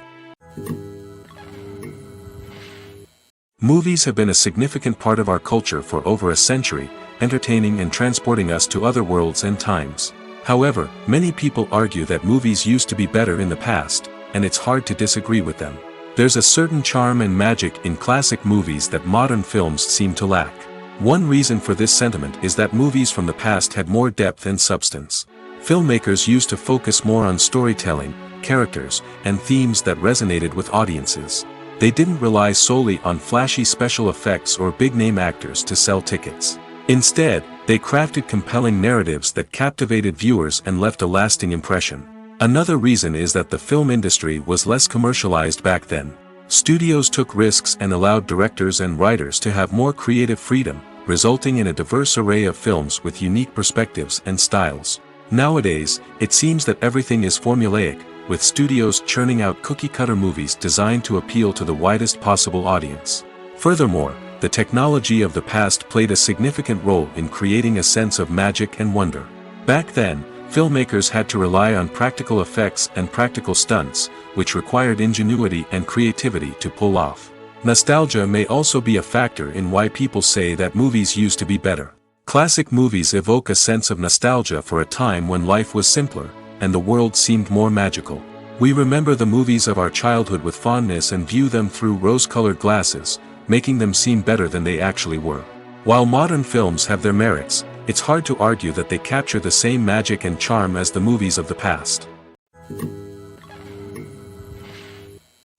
Movies have been a significant part of our culture for over a century, entertaining and transporting us to other worlds and times. However, many people argue that movies used to be better in the past, and it's hard to disagree with them. There's a certain charm and magic in classic movies that modern films seem to lack. One reason for this sentiment is that movies from the past had more depth and substance. Filmmakers used to focus more on storytelling, characters, and themes that resonated with audiences. They didn't rely solely on flashy special effects or big-name actors to sell tickets. Instead, they crafted compelling narratives that captivated viewers and left a lasting impression. Another reason is that the film industry was less commercialized back then. Studios took risks and allowed directors and writers to have more creative freedom, resulting in a diverse array of films with unique perspectives and styles. Nowadays, it seems that everything is formulaic, with studios churning out cookie-cutter movies designed to appeal to the widest possible audience. Furthermore, the technology of the past played a significant role in creating a sense of magic and wonder. Back then, filmmakers had to rely on practical effects and practical stunts, which required ingenuity and creativity to pull off. Nostalgia may also be a factor in why people say that movies used to be better. Classic movies evoke a sense of nostalgia for a time when life was simpler, and the world seemed more magical. We remember the movies of our childhood with fondness and view them through rose-colored glasses, making them seem better than they actually were. While modern films have their merits, it's hard to argue that they capture the same magic and charm as the movies of the past.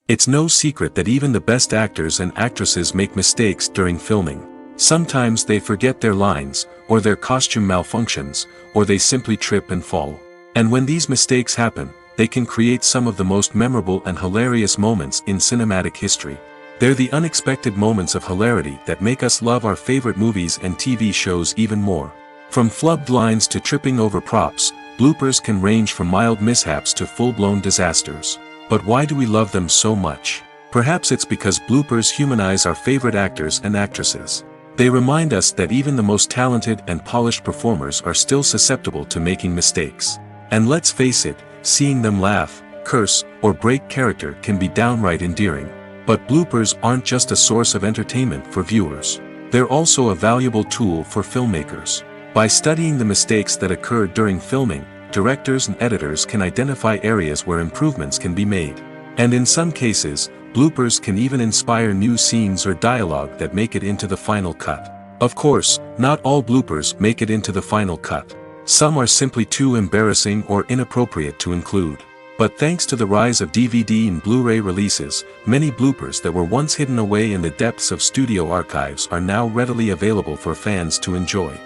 It's no secret that even the best actors and actresses make mistakes during filming. Sometimes they forget their lines, or their costume malfunctions, or they simply trip and fall. And when these mistakes happen, they can create some of the most memorable and hilarious moments in cinematic history. They're the unexpected moments of hilarity that make us love our favorite movies and TV shows even more. From flubbed lines to tripping over props, bloopers can range from mild mishaps to full-blown disasters. But why do we love them so much? Perhaps it's because bloopers humanize our favorite actors and actresses. They remind us that even the most talented and polished performers are still susceptible to making mistakes. And let's face it, seeing them laugh, curse, or break character can be downright endearing. But bloopers aren't just a source of entertainment for viewers. They're also a valuable tool for filmmakers. By studying the mistakes that occurred during filming, directors and editors can identify areas where improvements can be made. And in some cases, bloopers can even inspire new scenes or dialogue that make it into the final cut. Of course, not all bloopers make it into the final cut. Some are simply too embarrassing or inappropriate to include. But thanks to the rise of DVD and Blu-ray releases, many bloopers that were once hidden away in the depths of studio archives are now readily available for fans to enjoy.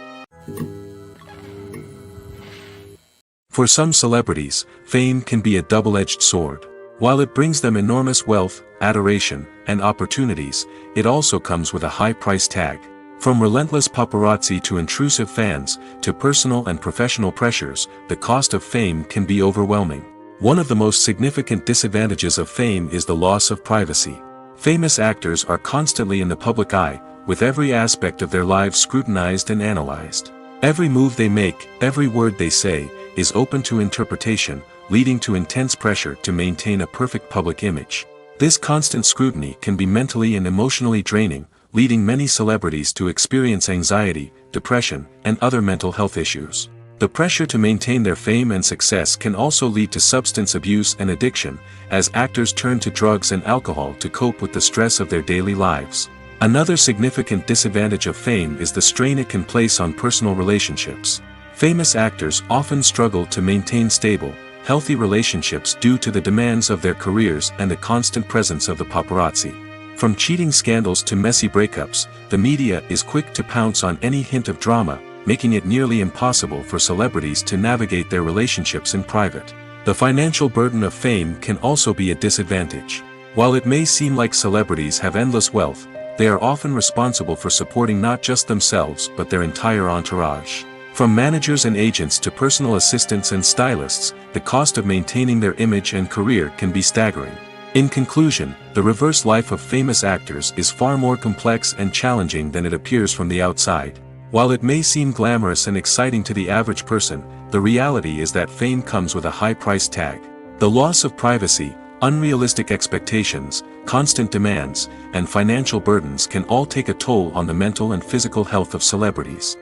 For some celebrities, fame can be a double-edged sword. While it brings them enormous wealth, adoration, and opportunities, it also comes with a high price tag. From relentless paparazzi to intrusive fans, to personal and professional pressures, the cost of fame can be overwhelming. One of the most significant disadvantages of fame is the loss of privacy. Famous actors are constantly in the public eye, with every aspect of their lives scrutinized and analyzed. Every move they make, every word they say, is open to interpretation, leading to intense pressure to maintain a perfect public image. This constant scrutiny can be mentally and emotionally draining, leading many celebrities to experience anxiety, depression, and other mental health issues. The pressure to maintain their fame and success can also lead to substance abuse and addiction, as actors turn to drugs and alcohol to cope with the stress of their daily lives. Another significant disadvantage of fame is the strain it can place on personal relationships. Famous actors often struggle to maintain stable, healthy relationships due to the demands of their careers and the constant presence of the paparazzi. From cheating scandals to messy breakups, the media is quick to pounce on any hint of drama, making it nearly impossible for celebrities to navigate their relationships in private. The financial burden of fame can also be a disadvantage. While it may seem like celebrities have endless wealth, they are often responsible for supporting not just themselves but their entire entourage. From managers and agents to personal assistants and stylists, the cost of maintaining their image and career can be staggering. In conclusion, the reverse life of famous actors is far more complex and challenging than it appears from the outside. While it may seem glamorous and exciting to the average person, the reality is that fame comes with a high price tag. The loss of privacy, unrealistic expectations, constant demands, and financial burdens can all take a toll on the mental and physical health of celebrities.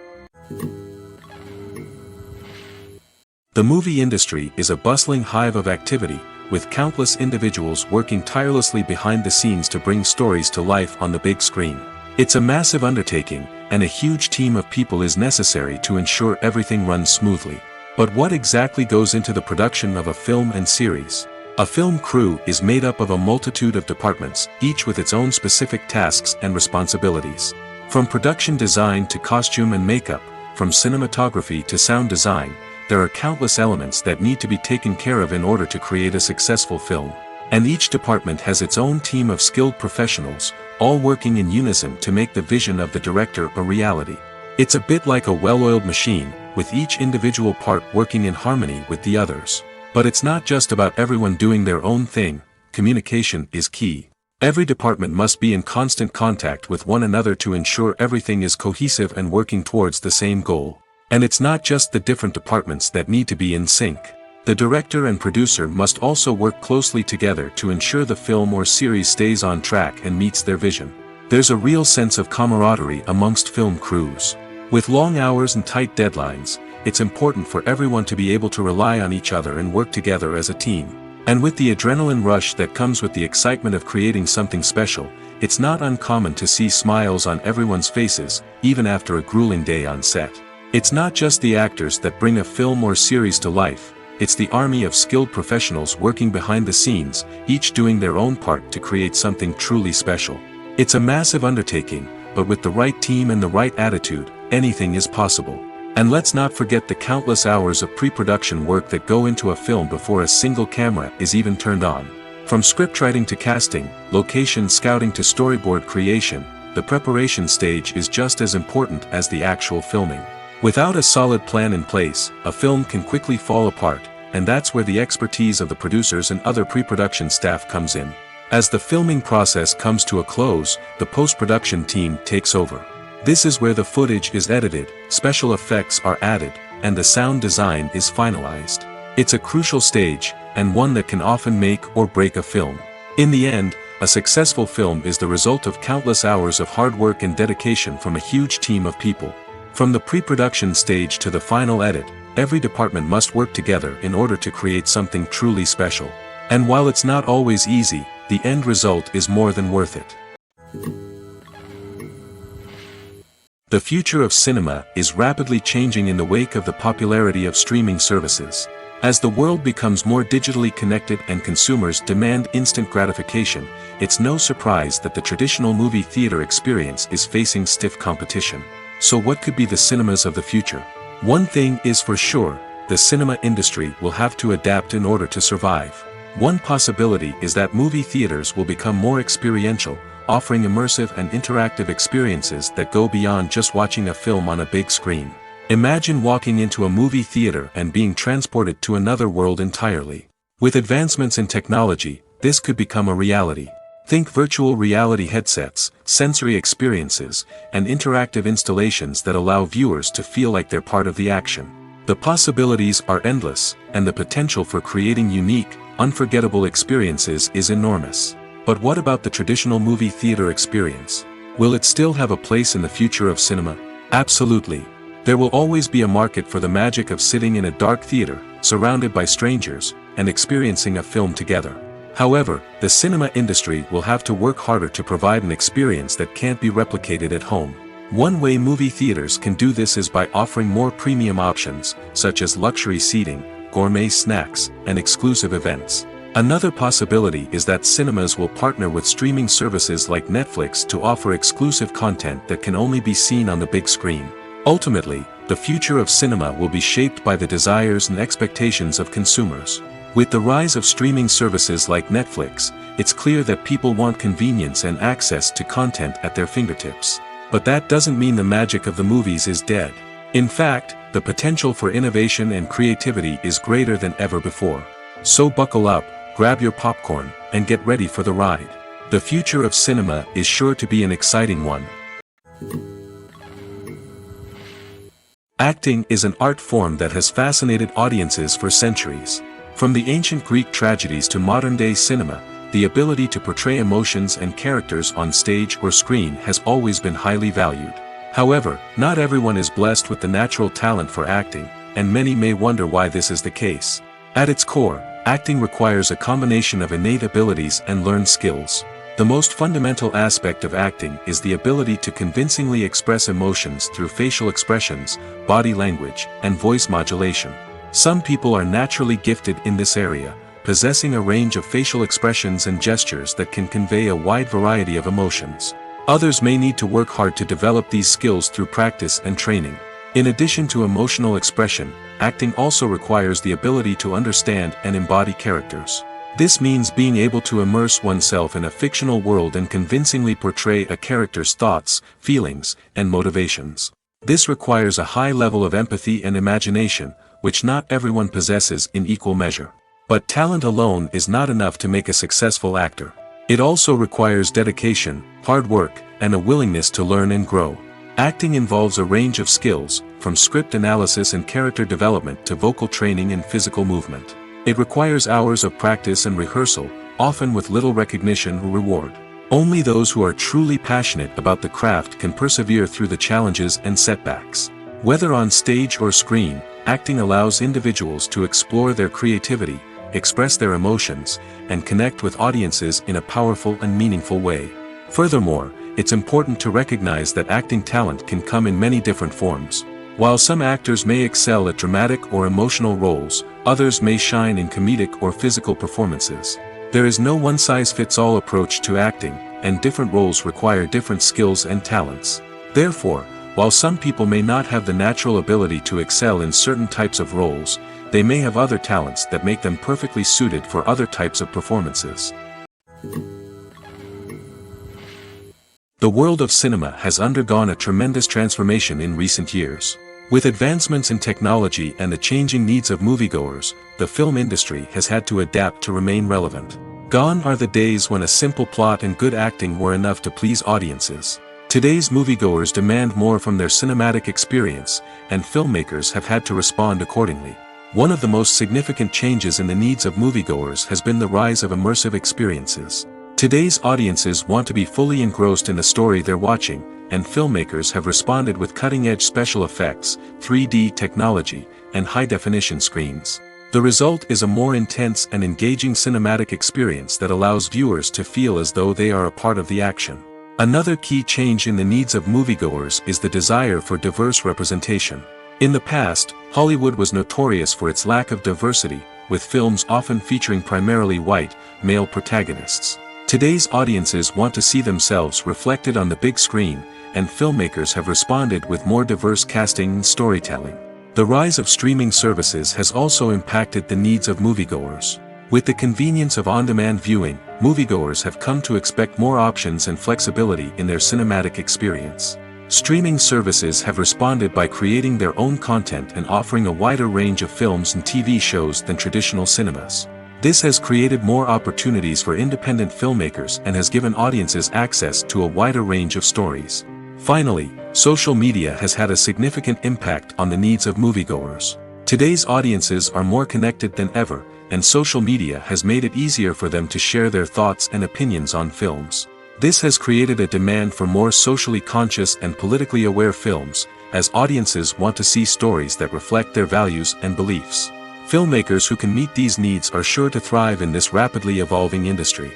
The movie industry is a bustling hive of activity, with countless individuals working tirelessly behind the scenes to bring stories to life on the big screen. It's a massive undertaking, and a huge team of people is necessary to ensure everything runs smoothly. But what exactly goes into the production of a film and series? A film crew is made up of a multitude of departments, each with its own specific tasks and responsibilities. From production design to costume and makeup, from cinematography to sound design, there are countless elements that need to be taken care of in order to create a successful film. And each department has its own team of skilled professionals, all working in unison to make the vision of the director a reality. It's a bit like a well-oiled machine, with each individual part working in harmony with the others. But it's not just about everyone doing their own thing. Communication is key. Every department must be in constant contact with one another to ensure everything is cohesive and working towards the same goal. And it's not just the different departments that need to be in sync. The director and producer must also work closely together to ensure the film or series stays on track and meets their vision. There's a real sense of camaraderie amongst film crews. With long hours and tight deadlines, it's important for everyone to be able to rely on each other and work together as a team. And with the adrenaline rush that comes with the excitement of creating something special, it's not uncommon to see smiles on everyone's faces, even after a grueling day on set. It's not just the actors that bring a film or series to life, it's the army of skilled professionals working behind the scenes, each doing their own part to create something truly special. It's a massive undertaking, but with the right team and the right attitude, anything is possible. And let's not forget the countless hours of pre-production work that go into a film before a single camera is even turned on. From scriptwriting to casting, location scouting to storyboard creation, the preparation stage is just as important as the actual filming. Without a solid plan in place, a film can quickly fall apart, and that's where the expertise of the producers and other pre-production staff comes in. As the filming process comes to a close, the post-production team takes over. This is where the footage is edited, special effects are added, and the sound design is finalized. It's a crucial stage, and one that can often make or break a film. In the end, a successful film is the result of countless hours of hard work and dedication from a huge team of people. From the pre-production stage to the final edit, every department must work together in order to create something truly special. And while it's not always easy, the end result is more than worth it. The future of cinema is rapidly changing in the wake of the popularity of streaming services. As the world becomes more digitally connected and consumers demand instant gratification, it's no surprise that the traditional movie theater experience is facing stiff competition. So what could be the cinemas of the future? One thing is for sure, the cinema industry will have to adapt in order to survive. One possibility is that movie theaters will become more experiential, offering immersive and interactive experiences that go beyond just watching a film on a big screen. Imagine walking into a movie theater and being transported to another world entirely. With advancements in technology, this could become a reality. Think virtual reality headsets, sensory experiences, and interactive installations that allow viewers to feel like they're part of the action. The possibilities are endless, and the potential for creating unique, unforgettable experiences is enormous. But what about the traditional movie theater experience? Will it still have a place in the future of cinema? Absolutely. There will always be a market for the magic of sitting in a dark theater, surrounded by strangers, and experiencing a film together. However, the cinema industry will have to work harder to provide an experience that can't be replicated at home. One way movie theaters can do this is by offering more premium options, such as luxury seating, gourmet snacks, and exclusive events. Another possibility is that cinemas will partner with streaming services like Netflix to offer exclusive content that can only be seen on the big screen. Ultimately, the future of cinema will be shaped by the desires and expectations of consumers. With the rise of streaming services like Netflix, it's clear that people want convenience and access to content at their fingertips. But that doesn't mean the magic of the movies is dead. In fact, the potential for innovation and creativity is greater than ever before. So buckle up, grab your popcorn, and get ready for the ride. The future of cinema is sure to be an exciting one. Acting is an art form that has fascinated audiences for centuries. From the ancient Greek tragedies to modern-day cinema, the ability to portray emotions and characters on stage or screen has always been highly valued. However, not everyone is blessed with the natural talent for acting, and many may wonder why this is the case. At its core, acting requires a combination of innate abilities and learned skills. The most fundamental aspect of acting is the ability to convincingly express emotions through facial expressions, body language, and voice modulation. Some people are naturally gifted in this area, possessing a range of facial expressions and gestures that can convey a wide variety of emotions. Others may need to work hard to develop these skills through practice and training. In addition to emotional expression, acting also requires the ability to understand and embody characters. This means being able to immerse oneself in a fictional world and convincingly portray a character's thoughts, feelings, and motivations. This requires a high level of empathy and imagination, which not everyone possesses in equal measure. But talent alone is not enough to make a successful actor. It also requires dedication, hard work, and a willingness to learn and grow. Acting involves a range of skills, from script analysis and character development to vocal training and physical movement. It requires hours of practice and rehearsal, often with little recognition or reward. Only those who are truly passionate about the craft can persevere through the challenges and setbacks. Whether on stage or screen, acting allows individuals to explore their creativity, express their emotions, and connect with audiences in a powerful and meaningful way. Furthermore, it's important to recognize that acting talent can come in many different forms. While some actors may excel at dramatic or emotional roles, others may shine in comedic or physical performances. There is no one-size-fits-all approach to acting, and different roles require different skills and talents. Therefore, while some people may not have the natural ability to excel in certain types of roles, they may have other talents that make them perfectly suited for other types of performances. The world of cinema has undergone a tremendous transformation in recent years. With advancements in technology and the changing needs of moviegoers, the film industry has had to adapt to remain relevant. Gone are the days when a simple plot and good acting were enough to please audiences. Today's moviegoers demand more from their cinematic experience, and filmmakers have had to respond accordingly. One of the most significant changes in the needs of moviegoers has been the rise of immersive experiences. Today's audiences want to be fully engrossed in the story they're watching, and filmmakers have responded with cutting-edge special effects, 3D technology, and high-definition screens. The result is a more intense and engaging cinematic experience that allows viewers to feel as though they are a part of the action. Another key change in the needs of moviegoers is the desire for diverse representation. In the past, Hollywood was notorious for its lack of diversity, with films often featuring primarily white, male protagonists. Today's audiences want to see themselves reflected on the big screen, and filmmakers have responded with more diverse casting and storytelling. The rise of streaming services has also impacted the needs of moviegoers. With the convenience of on-demand viewing, moviegoers have come to expect more options and flexibility in their cinematic experience. Streaming services have responded by creating their own content and offering a wider range of films and TV shows than traditional cinemas. This has created more opportunities for independent filmmakers and has given audiences access to a wider range of stories. Finally, social media has had a significant impact on the needs of moviegoers. Today's audiences are more connected than ever, and social media has made it easier for them to share their thoughts and opinions on films. This has created a demand for more socially conscious and politically aware films, as audiences want to see stories that reflect their values and beliefs. Filmmakers who can meet these needs are sure to thrive in this rapidly evolving industry.